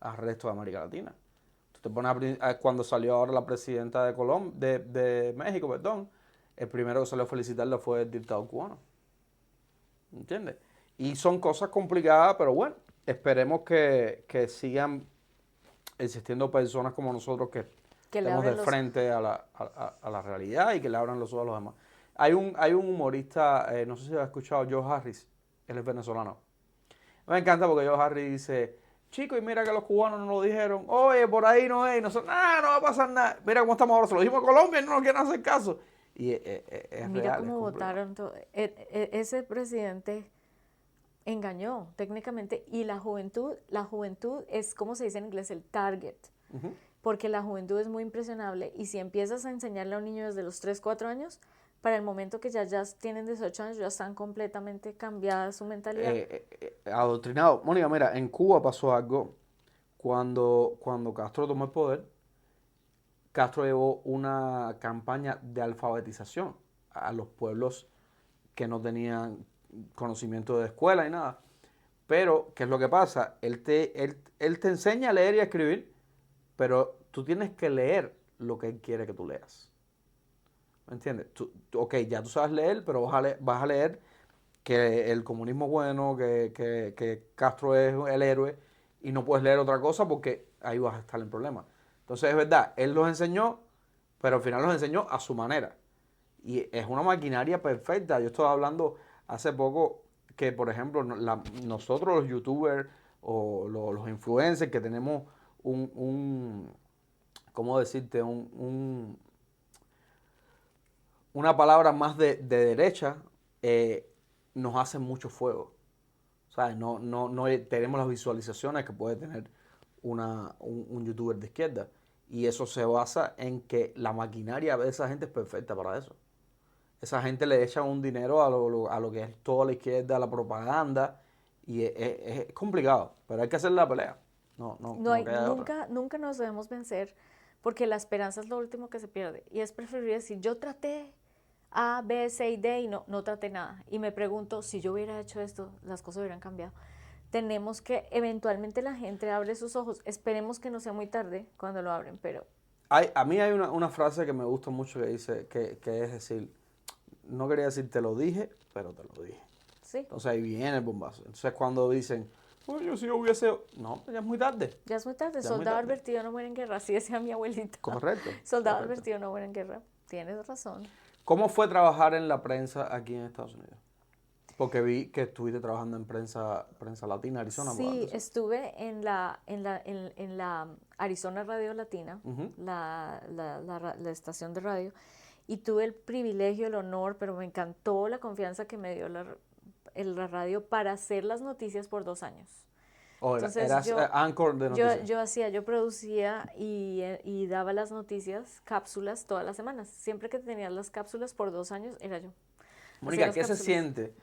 al resto de América Latina. Tú te pones cuando salió ahora la presidenta de México, perdón, el primero que salió a felicitarla fue el dictador cubano. ¿Entiendes? Y son cosas complicadas, pero bueno, esperemos que sigan existiendo personas como nosotros que estemos de frente a la realidad y que le abran los ojos a los demás. Hay un humorista, no sé si lo has escuchado, Joe Harris, él es venezolano. Me encanta porque Joe Harris dice, chico, y mira que los cubanos nos lo dijeron, oye, por ahí no es, no va a pasar nada. Mira cómo estamos ahora, se lo dijimos a Colombia y no nos quieren hacer caso. Y es mira real, cómo votaron. Ese presidente engañó técnicamente, y la juventud es, como se dice en inglés, el target. Porque la juventud es muy impresionable, y si empiezas a enseñarle a un niño desde los 3, 4 años, para el momento que ya tienen 18 años, ya están completamente cambiada su mentalidad. Adoctrinado. Mónica, mira, en Cuba pasó algo cuando Castro tomó el poder. Castro llevó una campaña de alfabetización a los pueblos que no tenían conocimiento de escuela y nada. Pero, ¿qué es lo que pasa? Él te enseña a leer y a escribir, pero tú tienes que leer lo que él quiere que tú leas. ¿Me entiendes? Ok, ya tú sabes leer, pero vas a leer que el comunismo es bueno, que Castro es el héroe, y no puedes leer otra cosa porque ahí vas a estar en problemas. Entonces, es verdad, él los enseñó, pero al final los enseñó a su manera. Y es una maquinaria perfecta. Yo estaba hablando hace poco que, por ejemplo, nosotros los youtubers o los influencers que tenemos ¿cómo decirte? Una palabra más de derecha, nos hacen mucho fuego. ¿Sabes? No tenemos las visualizaciones que puede tener un youtuber de izquierda. Y eso se basa en que la maquinaria de esa gente es perfecta para eso. Esa gente le echa un dinero a lo que es toda la izquierda, la propaganda, y es complicado, pero hay que hacer la pelea. Nunca nos debemos vencer, porque la esperanza es lo último que se pierde, y es preferible decir, yo traté A, B, C y D y no traté nada, y me pregunto, si yo hubiera hecho esto, las cosas hubieran cambiado. Tenemos que, eventualmente la gente abre sus ojos, esperemos que no sea muy tarde cuando lo abren, pero... A mí hay una frase que me gusta mucho que dice, que es decir, no quería decir te lo dije, pero te lo dije. sí. Entonces ahí viene el bombazo. Entonces cuando dicen, oye, si yo hubiese... No, ya es muy tarde. Ya es muy tarde. Ya es muy Soldado tarde. advertido no muere en guerra. Así decía mi abuelita. Correcto. Soldado correcto. advertido no muere en guerra. Tienes razón. ¿Cómo fue trabajar en la prensa aquí en Estados Unidos? Porque vi que estuviste trabajando en prensa latina, Arizona. Sí, estuve en la Arizona Radio Latina, Ujú. la estación de radio, y tuve el privilegio, el honor, pero me encantó la confianza que me dio la radio para hacer las noticias por 2 años. Entonces, eras anchor de noticias. yo producía y daba las noticias, cápsulas todas las semanas. Siempre que tenía las cápsulas por 2 años, era yo. Mónica, ¿qué se siente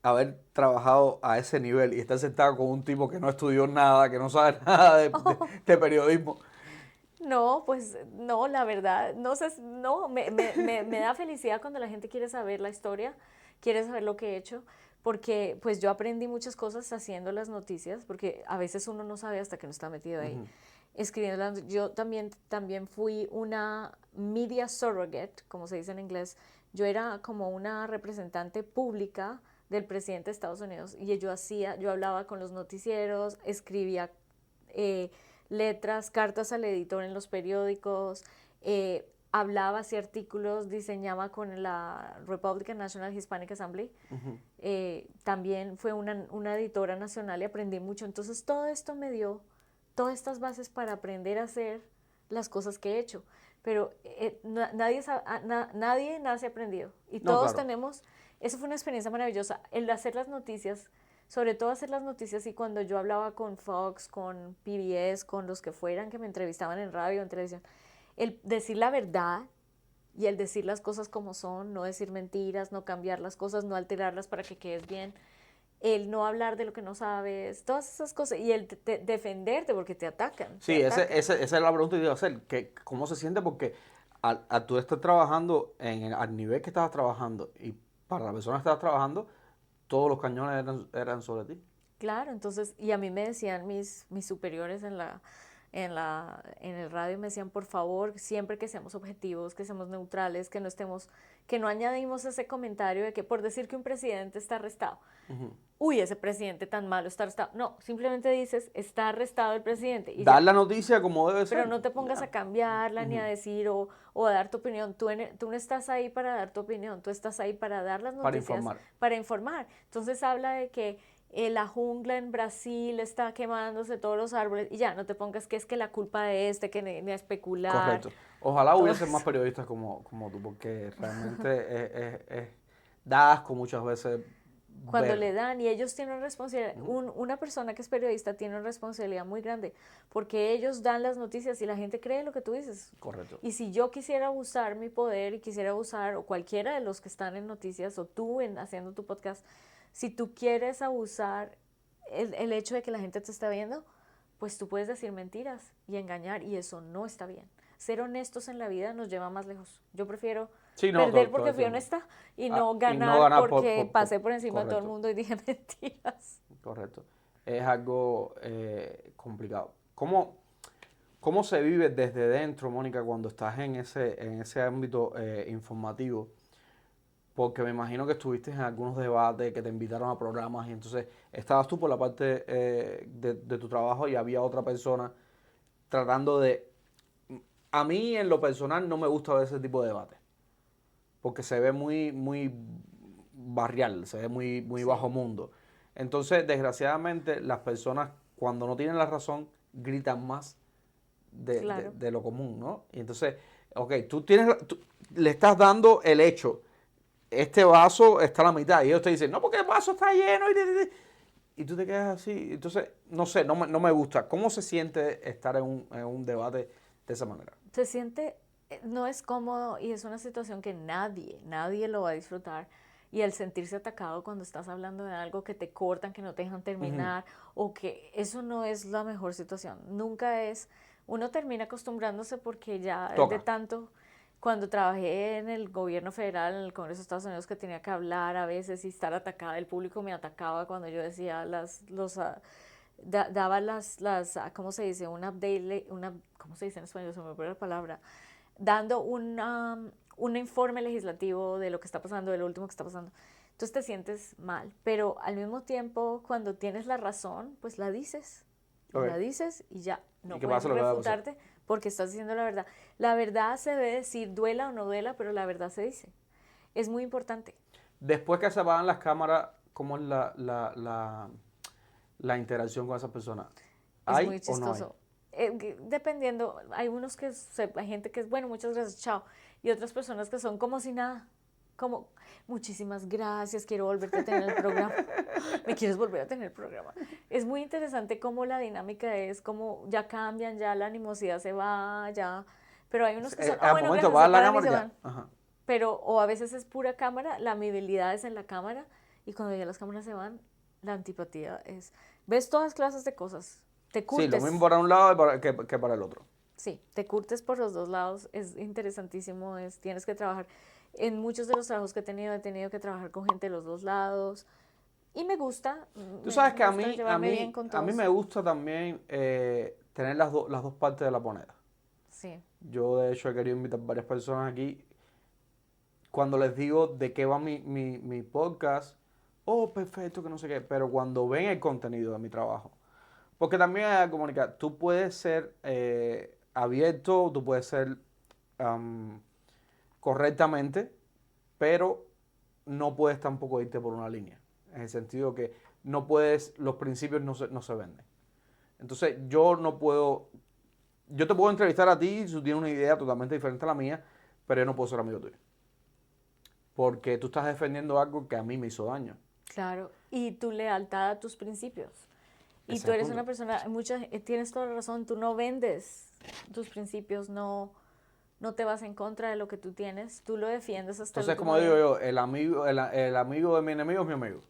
haber trabajado a ese nivel y estar sentado con un tipo que no estudió nada, que no sabe nada de periodismo? No, pues no, la verdad, no sé, no, me da felicidad cuando la gente quiere saber la historia, quiere saber lo que he hecho, porque pues yo aprendí muchas cosas haciendo las noticias, porque a veces uno no sabe hasta que no está metido ahí. Escribiendo, yo también fui una media surrogate, como se dice en inglés. Yo era como una representante pública del presidente de Estados Unidos y yo hablaba con los noticieros, escribía letras, cartas al editor en los periódicos, hablaba, hacía artículos, diseñaba con la Republican National Hispanic Assembly. También fue una editora nacional y aprendí mucho. Entonces todo esto me dio todas estas bases para aprender a hacer las cosas que he hecho. Pero nadie nace aprendido. Y No, todos claro. tenemos, eso fue una experiencia maravillosa, el hacer las noticias, sobre todo hacer las noticias, y cuando yo hablaba con Fox, con PBS, con los que fueran que me entrevistaban en radio, en televisión, el decir la verdad y el decir las cosas como son, no decir mentiras, no cambiar las cosas, no alterarlas para que quedes bien, el no hablar de lo que no sabes, todas esas cosas, y el defenderte porque te atacan. Sí, esa es la pregunta que iba a hacer, que ¿cómo se siente? Porque al tú estar trabajando al nivel que estabas trabajando y para la persona que estabas trabajando, todos los cañones eran sobre ti. Claro, entonces, y a mí me decían mis superiores en el radio, me decían, por favor, siempre que seamos objetivos, que seamos neutrales, que no añadimos ese comentario de que por decir que un presidente está arrestado, uy, ese presidente tan malo está arrestado. No, simplemente dices, está arrestado el presidente. Y Dar ya. la noticia como debe ser. Pero no te pongas a cambiarla ni a decir o a dar tu opinión. Tú no estás ahí para dar tu opinión, tú estás ahí para dar las noticias. Para informar. Entonces habla de que la jungla en Brasil está quemándose todos los árboles y ya, no te pongas que es que la culpa de que ni a especular. Correcto. Ojalá hubiesen más periodistas como tú, porque realmente es da asco muchas veces. Cuando le dan, y ellos tienen responsabilidad, una persona que es periodista tiene una responsabilidad muy grande, porque ellos dan las noticias y la gente cree lo que tú dices. Correcto. Y si yo quisiera usar mi poder y quisiera usar, o cualquiera de los que están en noticias, o tú haciendo tu podcast, si tú quieres abusar el hecho de que la gente te está viendo, pues tú puedes decir mentiras y engañar, y eso no está bien. Ser honestos en la vida nos lleva más lejos. Yo prefiero perder porque fui honesta y no ganar porque pasé por encima de todo el mundo y dije mentiras. Correcto. Es algo complicado. ¿Cómo se vive desde dentro, Mónica, cuando estás en ese ámbito informativo? Porque me imagino que estuviste en algunos debates, que te invitaron a programas y entonces estabas tú por la parte de tu trabajo y había otra persona tratando de... A mí en lo personal no me gusta ver ese tipo de debate, porque se ve muy barrial, se ve muy bajo mundo. Entonces, desgraciadamente, las personas cuando no tienen la razón gritan más de lo común, ¿no? Y entonces, ok, tú le estás dando el hecho, este vaso está a la mitad, y ellos te dicen, no, porque el vaso está lleno, y tú te quedas así. Entonces, no sé, no me gusta. ¿Cómo se siente estar en un debate de esa manera? Se siente, no es cómodo y es una situación que nadie lo va a disfrutar. Y el sentirse atacado cuando estás hablando de algo, que te cortan, que no te dejan terminar, o que eso no es la mejor situación. Nunca es, uno termina acostumbrándose porque ya es de tanto. Cuando trabajé en el gobierno federal, en el Congreso de Estados Unidos, que tenía que hablar a veces y estar atacada, el público me atacaba cuando yo decía daba ¿cómo se dice? ¿Cómo se dice en español? Se me olvidó la palabra. Dando un informe legislativo de lo que está pasando, de lo último que está pasando. Entonces te sientes mal, pero al mismo tiempo cuando tienes la razón, pues la dices. Ok. La dices y ya, no ¿Y qué pueden pasa lo que va a pasar? refutarte porque estás diciendo la verdad. La verdad se debe decir, duela o no duela, pero la verdad se dice. Es muy importante. Después que se apagan las cámaras, ¿cómo es la interacción con esas personas? Es ¿Hay muy o no hay? chistoso. Dependiendo, hay unos que, hay gente que es, bueno, muchas gracias, chao. Y otras personas que son como si nada, como, muchísimas gracias, quiero volverte a tener el programa. ¿Me quieres volver a tener el programa? Es muy interesante cómo la dinámica es, cómo ya cambian, ya la animosidad se va, ya. Pero hay unos que son, Al bueno, momento gracias, va se a la paran y cámara se ya. van. Ajá. Pero, o a veces es pura cámara, la amabilidad es en la cámara, y cuando ya las cámaras se van, la antipatía es, ves todas clases de cosas, te Sí, curtes. lo mismo para un lado que para el otro. Sí, te curtes por los dos lados, es interesantísimo, tienes que trabajar. En muchos de los trabajos que he tenido que trabajar con gente de los dos lados, y me gusta, Tú sabes que me gusta llevarme bien con a mí todos. me gusta también tener las dos partes de la moneda. Sí, Yo, de hecho, he querido invitar varias personas aquí. Cuando les digo de qué va mi podcast, oh, perfecto, que no sé qué, pero cuando ven el contenido de mi trabajo, porque también hay que comunicar, tú puedes ser abierto, tú puedes ser am, correctamente, pero no puedes tampoco irte por una línea, en el sentido que no puedes, los principios no se venden. Entonces yo te puedo entrevistar a ti si tú tienes una idea totalmente diferente a la mía, pero yo no puedo ser amigo tuyo. Porque tú estás defendiendo algo que a mí me hizo daño. claro, y tu lealtad a tus principios. Y Ese es tú el eres punto. una persona, tienes toda la razón, tú no vendes tus principios, no te vas en contra de lo que tú tienes, tú lo defiendes hasta el Entonces, último como digo día. yo, el amigo de mi enemigo es mi amigo.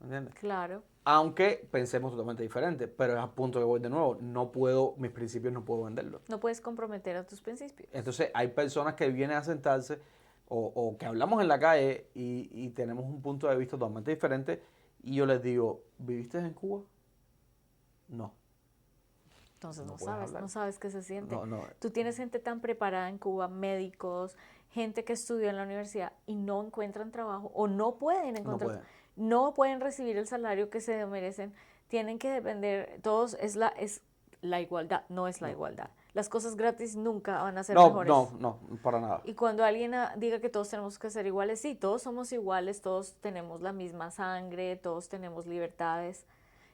¿Entiendes? Claro, Aunque pensemos totalmente diferente, pero es al punto que voy de nuevo. Mis principios no puedo venderlos. no puedes comprometer a tus principios. Entonces, hay personas que vienen a sentarse o que hablamos en la calle y tenemos un punto de vista totalmente diferente. Y yo les digo, ¿viviste en Cuba? No. Entonces No no puedes sabes, hablar. no sabes qué se siente. No. Tú tienes gente tan preparada en Cuba, médicos, gente que estudió en la universidad y no encuentran trabajo o no pueden encontrar, pueden. no pueden recibir el salario que se merecen, tienen que depender, todos es la igualdad, no es la igualdad. Las cosas gratis nunca van a ser mejores. No, para nada. Y cuando alguien diga que todos tenemos que ser iguales, sí, todos somos iguales, todos tenemos la misma sangre, todos tenemos libertades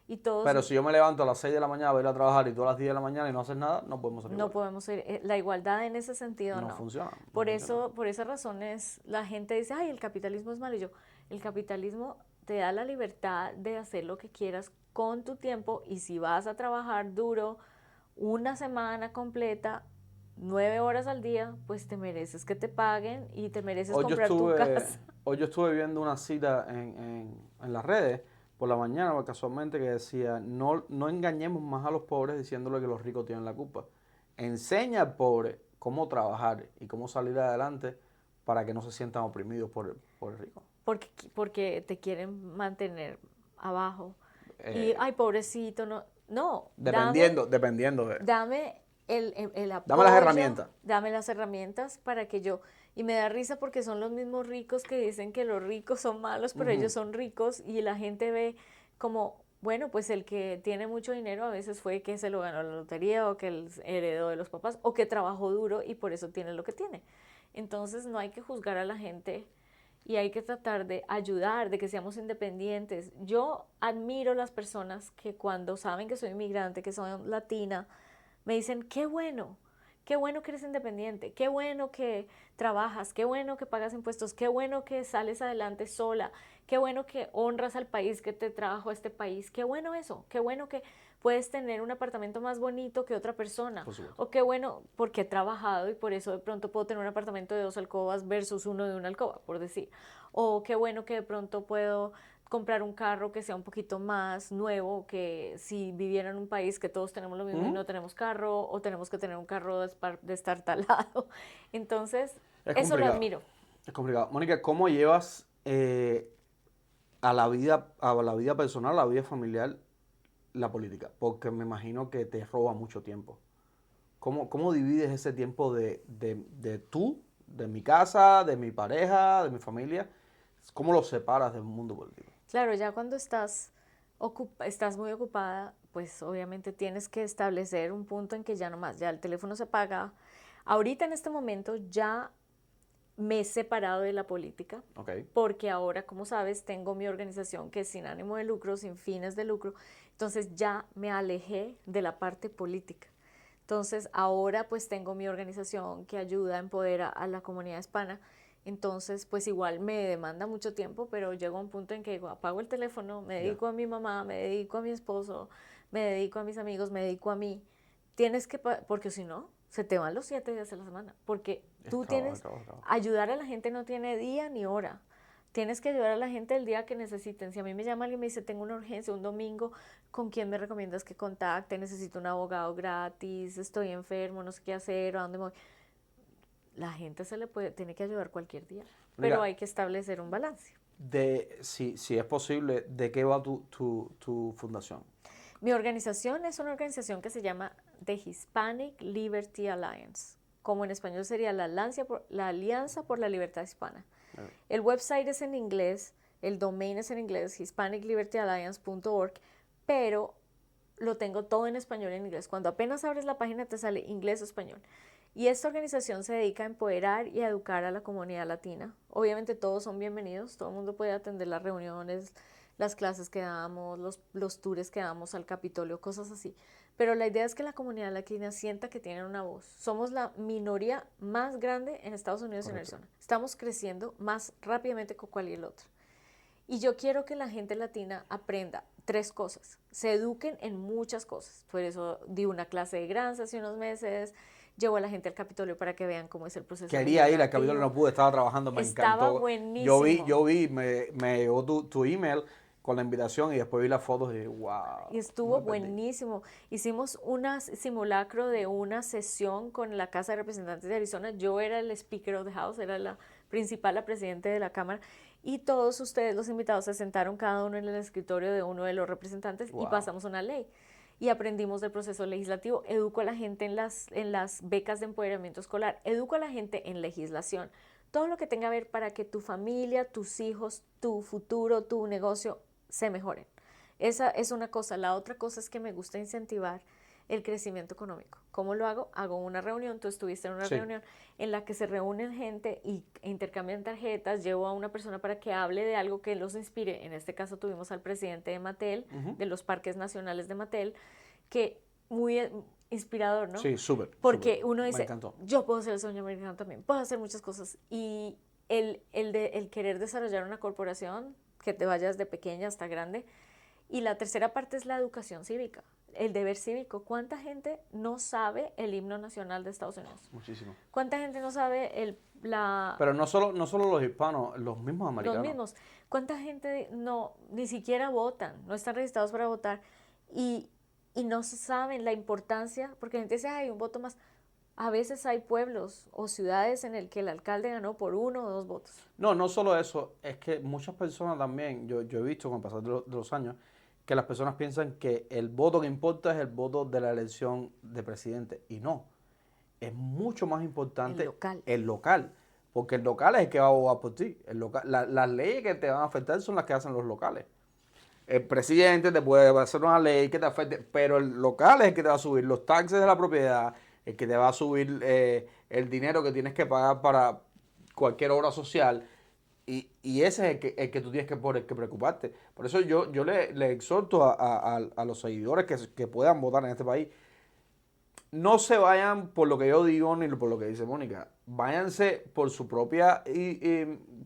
y todos Pero si yo me levanto a las 6 de la mañana, voy a ir a trabajar y tú a las 10 de la mañana y no haces nada, no podemos ser no iguales. podemos ser, la igualdad en ese sentido No no. funciona, no Por funciona. eso, por esas razones, la gente dice, ay, el capitalismo es malo. Y yo, el capitalismo te da la libertad de hacer lo que quieras con tu tiempo y si vas a trabajar duro una semana completa, 9 horas al día, pues te mereces que te paguen y te mereces comprar tu casa. Hoy yo estuve viendo una cita en las redes por la mañana, casualmente, que decía, no engañemos más a los pobres diciéndole que los ricos tienen la culpa. Enseña al pobre cómo trabajar y cómo salir adelante para que no se sientan oprimidos por el rico. Porque te quieren mantener abajo. Y, Eh, ay, pobrecito, no, Dependiendo de... dame el apoyo. Dame las herramientas. Dame las herramientas para que yo... Y me da risa porque son los mismos ricos que dicen que los ricos son malos, pero ellos son ricos y la gente ve como, bueno, pues el que tiene mucho dinero a veces fue que se lo ganó la lotería o que el heredó de los papás o que trabajó duro y por eso tiene lo que tiene. Entonces no hay que juzgar a la gente y hay que tratar de ayudar, de que seamos independientes. Yo admiro las personas que cuando saben que soy inmigrante, que soy latina, me dicen, qué bueno que eres independiente, qué bueno que trabajas, qué bueno que pagas impuestos, qué bueno que sales adelante sola, qué bueno que honras al país que te trajo a este país, qué bueno eso, qué bueno que puedes tener un apartamento más bonito que otra persona, Por supuesto. o qué bueno porque he trabajado y por eso de pronto puedo tener un apartamento de 2 alcobas versus uno de una alcoba, por decir, o qué bueno que de pronto puedo comprar un carro que sea un poquito más nuevo, que si viviera en un país que todos tenemos lo mismo y no tenemos carro, o tenemos que tener un carro destartalado. Entonces, Es eso lo complicado. admiro. Es complicado. Mónica, ¿cómo llevas a la vida personal, a la vida familiar, la política? Porque me imagino que te roba mucho tiempo. ¿Cómo divides ese tiempo de tú, de mi casa, de mi pareja, de mi familia, ¿Cómo lo separas del mundo político? Claro, ya cuando estás muy ocupada, pues obviamente tienes que establecer un punto en que ya nomás, ya el teléfono se apaga. Ahorita en este momento ya me he separado de la política, Ok. porque ahora, como sabes, tengo mi organización que es sin ánimo de lucro, sin fines de lucro, entonces ya me alejé de la parte política. Entonces ahora pues tengo mi organización que ayuda a empoderar a la comunidad hispana, entonces pues igual me demanda mucho tiempo, pero llego a un punto en que digo, apago el teléfono, me dedico a mi mamá, me dedico a mi esposo, me dedico a mis amigos, me dedico a mí. Tienes que, porque si no, se te van los 7 días de la semana, porque tú tienes, ayudar a la gente no tiene día ni hora. Tienes que ayudar a la gente el día que necesiten. Si a mí me llama alguien y me dice, tengo una urgencia un domingo, ¿con quién me recomiendas que contacte? Necesito un abogado gratis, estoy enfermo, no sé qué hacer, ¿a dónde me voy? La gente tiene que ayudar cualquier día, pero hay que establecer un balance. Si es posible, ¿de qué va tu fundación? Mi organización es una organización que se llama The Hispanic Liberty Alliance, como en español sería la Alianza por la Libertad Hispana. El website es en inglés, el domain es en inglés, hispaniclibertyalliance.org, pero lo tengo todo en español y en inglés. Cuando apenas abres la página te sale inglés o español. Y esta organización se dedica a empoderar y a educar a la comunidad latina. Obviamente todos son bienvenidos, todo el mundo puede atender las reuniones, las clases que damos, los tours que damos al Capitolio, cosas así. Pero la idea es que la comunidad latina sienta que tienen una voz. Somos la minoría más grande en Estados Unidos y en Arizona. Estamos creciendo más rápidamente que cualquier otra. Y yo quiero que la gente latina aprenda 3 cosas. Se eduquen en muchas cosas. Por eso di una clase de Grants hace unos meses. Llevo a la gente al Capitolio para que vean cómo es el proceso. Quería ir al Capitolio, no pude, estaba trabajando, me encantó. Estaba buenísimo. Yo vi, me llegó tu email con la invitación y después vi las fotos y dije, wow. Y estuvo buenísimo. Hicimos un simulacro de una sesión con la Casa de Representantes de Arizona. Yo era el Speaker of the House, era la principal, la presidenta de la Cámara. Y todos ustedes, los invitados, se sentaron cada uno en el escritorio de uno de los representantes y pasamos una ley. Y aprendimos del proceso legislativo. Educo a la gente en las becas de empoderamiento escolar. Educo a la gente en legislación. Todo lo que tenga que ver para que tu familia, tus hijos, tu futuro, tu negocio se mejoren. Esa es una cosa. La otra cosa es que me gusta incentivar el crecimiento económico. ¿Cómo lo hago? Hago una reunión, tú estuviste en una reunión en la que se reúnen gente y intercambian tarjetas, llevo a una persona para que hable de algo que los inspire. En este caso tuvimos al presidente de Mattel, de los parques nacionales de Mattel, que muy inspirador, ¿no? Sí, súper. Porque uno dice, yo puedo ser el sueño americano también, puedo hacer muchas cosas. Y el querer desarrollar una corporación, que te vayas de pequeña hasta grande. Y la tercera parte es la educación cívica, el deber cívico. ¿Cuánta gente no sabe el himno nacional de Estados Unidos? Muchísimo. ¿Cuánta gente no sabe Pero no solo los hispanos, los mismos americanos. Los mismos. ¿Cuánta gente ni siquiera votan, no están registrados para votar y no saben la importancia? Porque la gente dice, hay un voto más. A veces hay pueblos o ciudades en el que el alcalde ganó por 1 o 2 votos. No solo eso, es que muchas personas también, yo he visto con el pasar de los años, que las personas piensan que el voto que importa es el voto de la elección de presidente. Y no, es mucho más importante el local. Porque el local es el que va a abogar por ti. Las leyes que te van a afectar son las que hacen los locales. El presidente te puede hacer una ley que te afecte, pero el local es el que te va a subir los taxes de la propiedad, el que te va a subir el dinero que tienes que pagar para cualquier obra social. Y ese es el que tú tienes que preocuparte. Por eso yo le exhorto a los seguidores que puedan votar en este país. No se vayan por lo que yo digo ni por lo que dice Mónica. Váyanse por su propia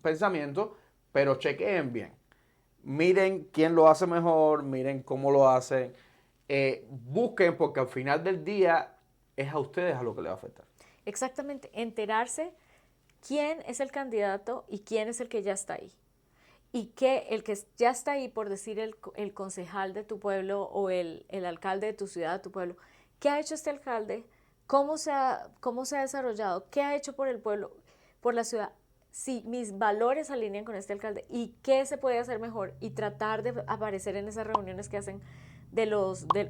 pensamiento, pero chequeen bien. Miren quién lo hace mejor, miren cómo lo hacen. Busquen, porque al final del día es a ustedes a lo que les va a afectar. Exactamente, enterarse quién es el candidato y quién es el que ya está ahí. Y que el que ya está ahí, por decir el concejal de tu pueblo o el alcalde de tu ciudad, de tu pueblo, ¿qué ha hecho este alcalde? ¿Cómo se ha desarrollado? ¿Qué ha hecho por el pueblo, por la ciudad? Si mis valores se alinean con este alcalde y qué se puede hacer mejor y tratar de aparecer en esas reuniones que hacen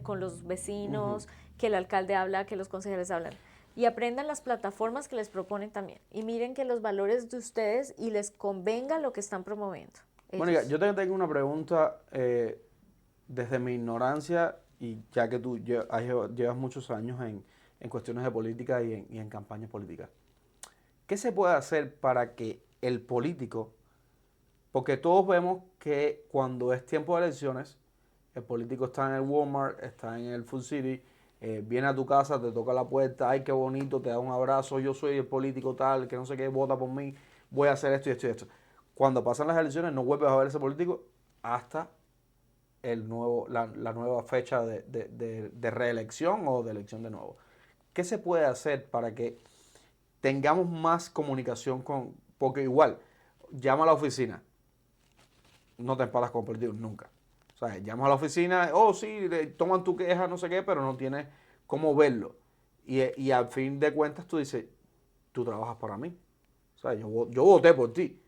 con los vecinos, que el alcalde habla, que los concejales hablan. y aprendan las plataformas que les proponen también. Y miren que los valores de ustedes y les convenga lo que están promoviendo. Mónica, ellos. yo te tengo una pregunta desde mi ignorancia y ya que tú llevas muchos años en cuestiones de política y en campañas políticas. ¿Qué se puede hacer para que el político, porque todos vemos que cuando es tiempo de elecciones, el político está en el Walmart, está en el Food City, viene a tu casa, te toca la puerta, ay, qué bonito, te da un abrazo, yo soy el político tal, que no sé qué, vota por mí, voy a hacer esto y esto y esto. Cuando pasan las elecciones no vuelves a ver ese político hasta la nueva fecha de reelección o de elección de nuevo. ¿Qué se puede hacer para que tengamos más comunicación porque igual, llama a la oficina, no te empalas con políticos nunca. O sea, llamas a la oficina, oh sí, toman tu queja, no sé qué, pero no tienes cómo verlo. Y al fin de cuentas tú dices, tú trabajas para mí. O sea, yo voté por ti.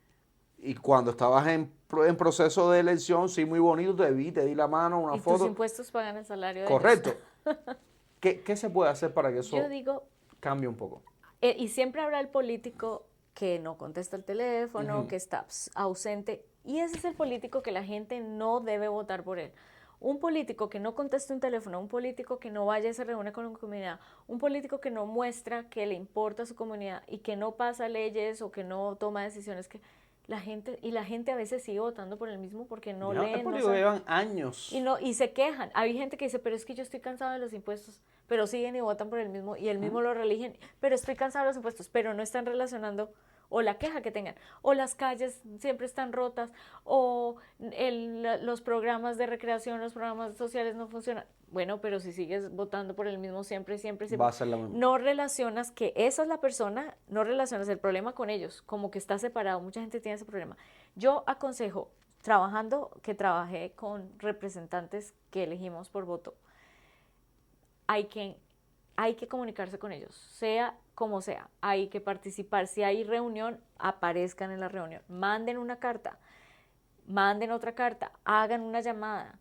Y cuando estabas en proceso de elección, sí, muy bonito, te di la mano, una Y foto. tus impuestos pagan el salario de Correcto. ellos. ¿Qué se puede hacer para que eso Yo digo, cambie un poco? y siempre habrá el político que no contesta el teléfono, que está ausente, y ese es el político que la gente no debe votar por él. Un político que no conteste un teléfono, un político que no vaya y se reúne con una comunidad, un político que no muestra que le importa a su comunidad y que no pasa leyes o que no toma decisiones que la gente a veces sigue votando por el mismo porque no leen, Es no porque saben. llevan años. Y se quejan. Hay gente que dice, pero es que yo estoy cansado de los impuestos, pero siguen y votan por el mismo, y el mismo lo reeligen, pero estoy cansado de los impuestos, pero no están relacionando, o la queja que tengan, o las calles siempre están rotas, o los programas de recreación, los programas sociales no funcionan. Bueno, pero si sigues votando por el mismo siempre, Va a ser la misma. no relacionas que esa es la persona, no relacionas el problema con ellos, como que está separado. Mucha gente tiene ese problema. Yo aconsejo, trabajé con representantes que elegimos por voto, hay que comunicarse con ellos, sea como sea, hay que participar. Si hay reunión, aparezcan en la reunión, manden una carta, manden otra carta, hagan una llamada,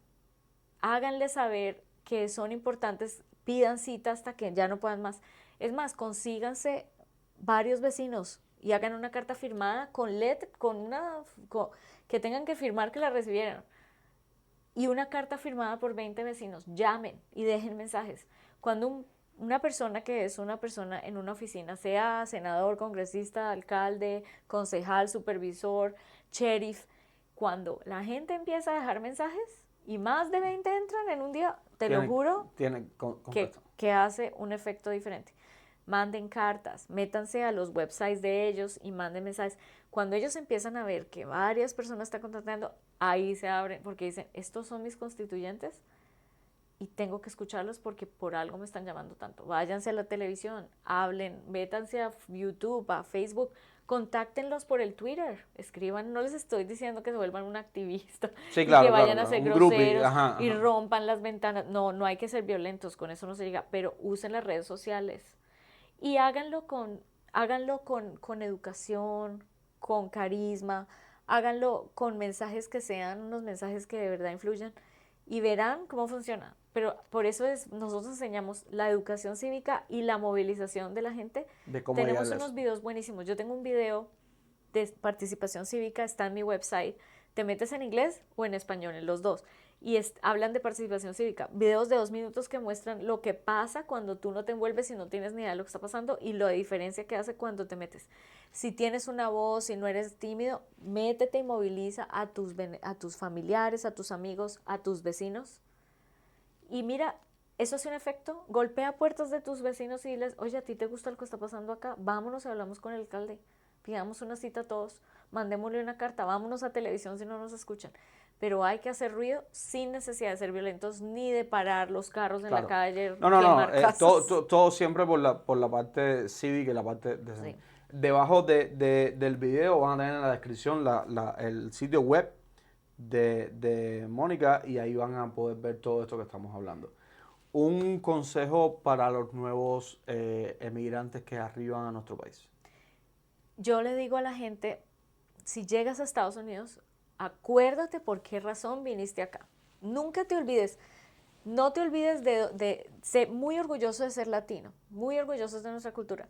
háganle saber que son importantes, pidan cita hasta que ya no puedan más. Es más, consíganse varios vecinos y hagan una carta firmada con letra, que tengan que firmar que la recibieron. Y una carta firmada por 20 vecinos. Llamen y dejen mensajes. Cuando una persona que es una persona en una oficina, sea senador, congresista, alcalde, concejal, supervisor, sheriff, cuando la gente empieza a dejar mensajes y más de 20 entran en un día, lo juro, que hace un efecto diferente. Manden cartas, métanse a los websites de ellos y manden mensajes. Cuando ellos empiezan a ver que varias personas están contactando, ahí se abren, porque dicen, estos son mis constituyentes y tengo que escucharlos porque por algo me están llamando tanto. Váyanse a la televisión, hablen, métanse a YouTube, a Facebook, contáctenlos por el Twitter, escriban, no les estoy diciendo que se vuelvan un activista, Sí, claro, y que vayan claro, a ser un groseros groupie, y rompan las ventanas. No hay que ser violentos, con eso no se llega, pero usen las redes sociales y háganlo con educación, con carisma, háganlo con mensajes que sean unos mensajes que de verdad influyan y verán cómo funciona. Pero por eso nosotros enseñamos la educación cívica y la movilización de la gente. Tenemos unos videos buenísimos. Yo tengo un video de participación cívica, está en mi website. Te metes en inglés o en español, en los dos. Y hablan de participación cívica. Videos de 2 minutos que muestran lo que pasa cuando tú no te envuelves y no tienes ni idea de lo que está pasando y la diferencia que hace cuando te metes. Si tienes una voz, si no eres tímido, métete y moviliza a tus familiares, a tus amigos, a tus vecinos. Y mira, eso hace un efecto. Golpea puertas de tus vecinos y diles, oye, ¿a ti te gusta lo que está pasando acá? Vámonos y hablamos con el alcalde. Pidamos una cita a todos, mandémosle una carta, vámonos a televisión si no nos escuchan. Pero hay que hacer ruido sin necesidad de ser violentos ni de parar los carros en la calle. No. Todo siempre por la parte cívica y la parte de... Sí. Debajo del video van a tener en la descripción el sitio web de Mónica y ahí van a poder ver todo esto que estamos hablando. Un consejo para los nuevos emigrantes que arriban a nuestro país. Yo le digo a la gente, si llegas a Estados Unidos, acuérdate por qué razón viniste acá. Nunca te olvides. No te olvides de ser muy orgulloso de ser latino, muy orgullosos de nuestra cultura,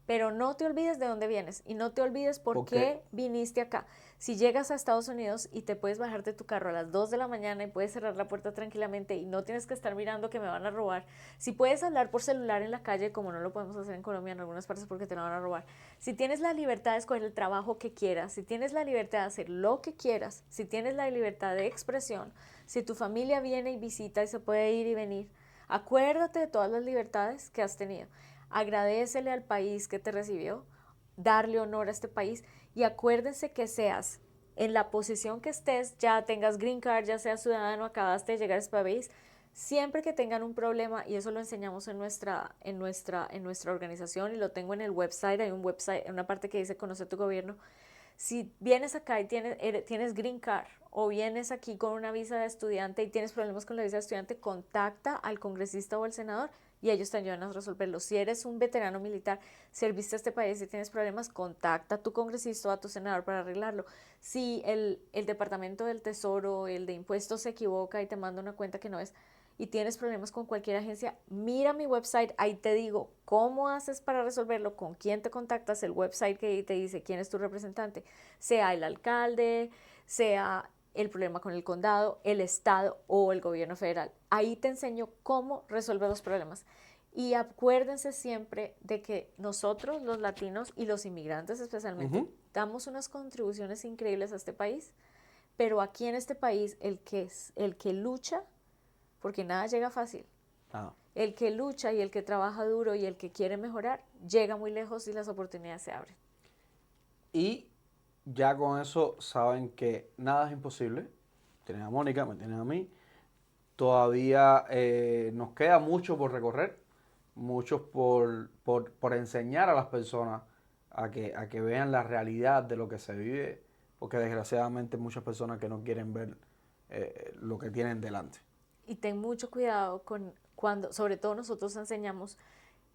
pero no te olvides de dónde vienes y no te olvides por qué viniste acá. Si llegas a Estados Unidos y te puedes bajar de tu carro a las 2 de la mañana y puedes cerrar la puerta tranquilamente y no tienes que estar mirando que me van a robar, si puedes hablar por celular en la calle, como no lo podemos hacer en Colombia en algunas partes porque te lo van a robar, si tienes la libertad de escoger el trabajo que quieras, si tienes la libertad de hacer lo que quieras, si tienes la libertad de expresión, si tu familia viene y visita y se puede ir y venir, acuérdate de todas las libertades que has tenido. Agradécele al país que te recibió, darle honor a este país y acuérdense que seas en la posición que estés, ya tengas green card, ya seas ciudadano, acabaste de llegar a este país, siempre que tengan un problema, y eso lo enseñamos en nuestra organización y lo tengo en el website, hay un website, una parte que dice Conoce tu gobierno. Si vienes acá y tienes green card o vienes aquí con una visa de estudiante y tienes problemas con la visa de estudiante, contacta al congresista o al senador y ellos te ayudan a resolverlo. Si eres un veterano militar, serviste a este país y tienes problemas, contacta a tu congresista o a tu senador para arreglarlo. Si el Departamento del Tesoro, el de Impuestos se equivoca y te manda una cuenta que no es, y tienes problemas con cualquier agencia, mira mi website, ahí te digo cómo haces para resolverlo, con quién te contactas, el website que te dice quién es tu representante, sea el alcalde, sea el problema con el condado, el estado o el gobierno federal. Ahí te enseño cómo resolver los problemas. Y acuérdense siempre de que nosotros, los latinos y los inmigrantes especialmente, damos unas contribuciones increíbles a este país, pero aquí en este país el que lucha, porque nada llega fácil. El que lucha y el que trabaja duro y el que quiere mejorar, llega muy lejos y las oportunidades se abren. Y ya con eso saben que nada es imposible. Tienen a Mónica, me tienen a mí. Todavía nos queda mucho por recorrer, mucho por enseñar a las personas a que vean la realidad de lo que se vive, porque desgraciadamente hay muchas personas que no quieren ver lo que tienen delante. Y ten mucho cuidado cuando, sobre todo nosotros enseñamos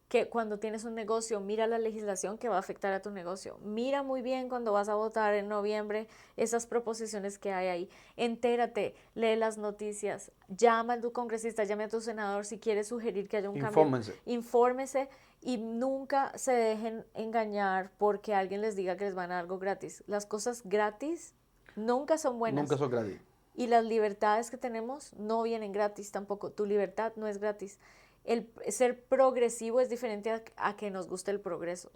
que cuando tienes un negocio, mira la legislación que va a afectar a tu negocio. Mira muy bien cuando vas a votar en noviembre esas proposiciones que hay ahí. Entérate, lee las noticias, llama a tu congresista, llame a tu senador si quieres sugerir que haya un cambio. Infórmese y nunca se dejen engañar porque alguien les diga que les van a dar algo gratis. Las cosas gratis nunca son buenas. Nunca son gratis. Y las libertades que tenemos no vienen gratis tampoco. Tu libertad no es gratis. El ser progresivo es diferente a que nos guste el progreso.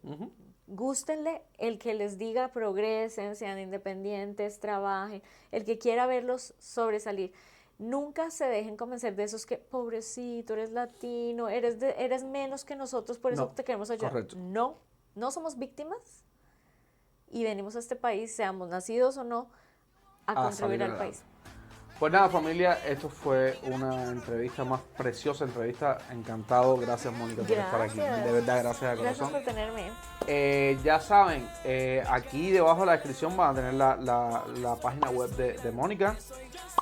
Gústenle el que les diga progresen, sean independientes, trabajen, el que quiera verlos sobresalir. Nunca se dejen convencer de esos que, pobrecito, eres latino, eres menos que nosotros, por eso te queremos ayudar. Correcto. No somos víctimas y venimos a este país, seamos nacidos o no, a contribuir al país. Pues nada, familia, esto fue una entrevista más preciosa, entrevista. Encantado, gracias Mónica por estar aquí. De verdad, gracias de corazón. Gracias por tenerme. Ya saben, aquí debajo de la descripción van a tener la página web de Mónica.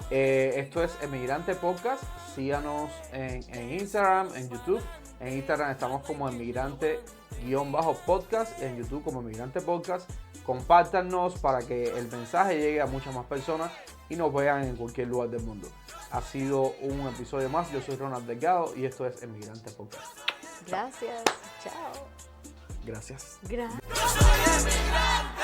Esto es Emigrante Podcast. Síganos en Instagram, en YouTube. En Instagram estamos como Emigrante_podcast, en YouTube como Emigrante Podcast. Compártanos para que el mensaje llegue a muchas más personas y nos vean en cualquier lugar del mundo. Ha sido un episodio más. Yo soy Ronald Delgado y esto es Emigrante Podcast. Gracias. Chao. Gracias. Gracias. Yo soy emigrante.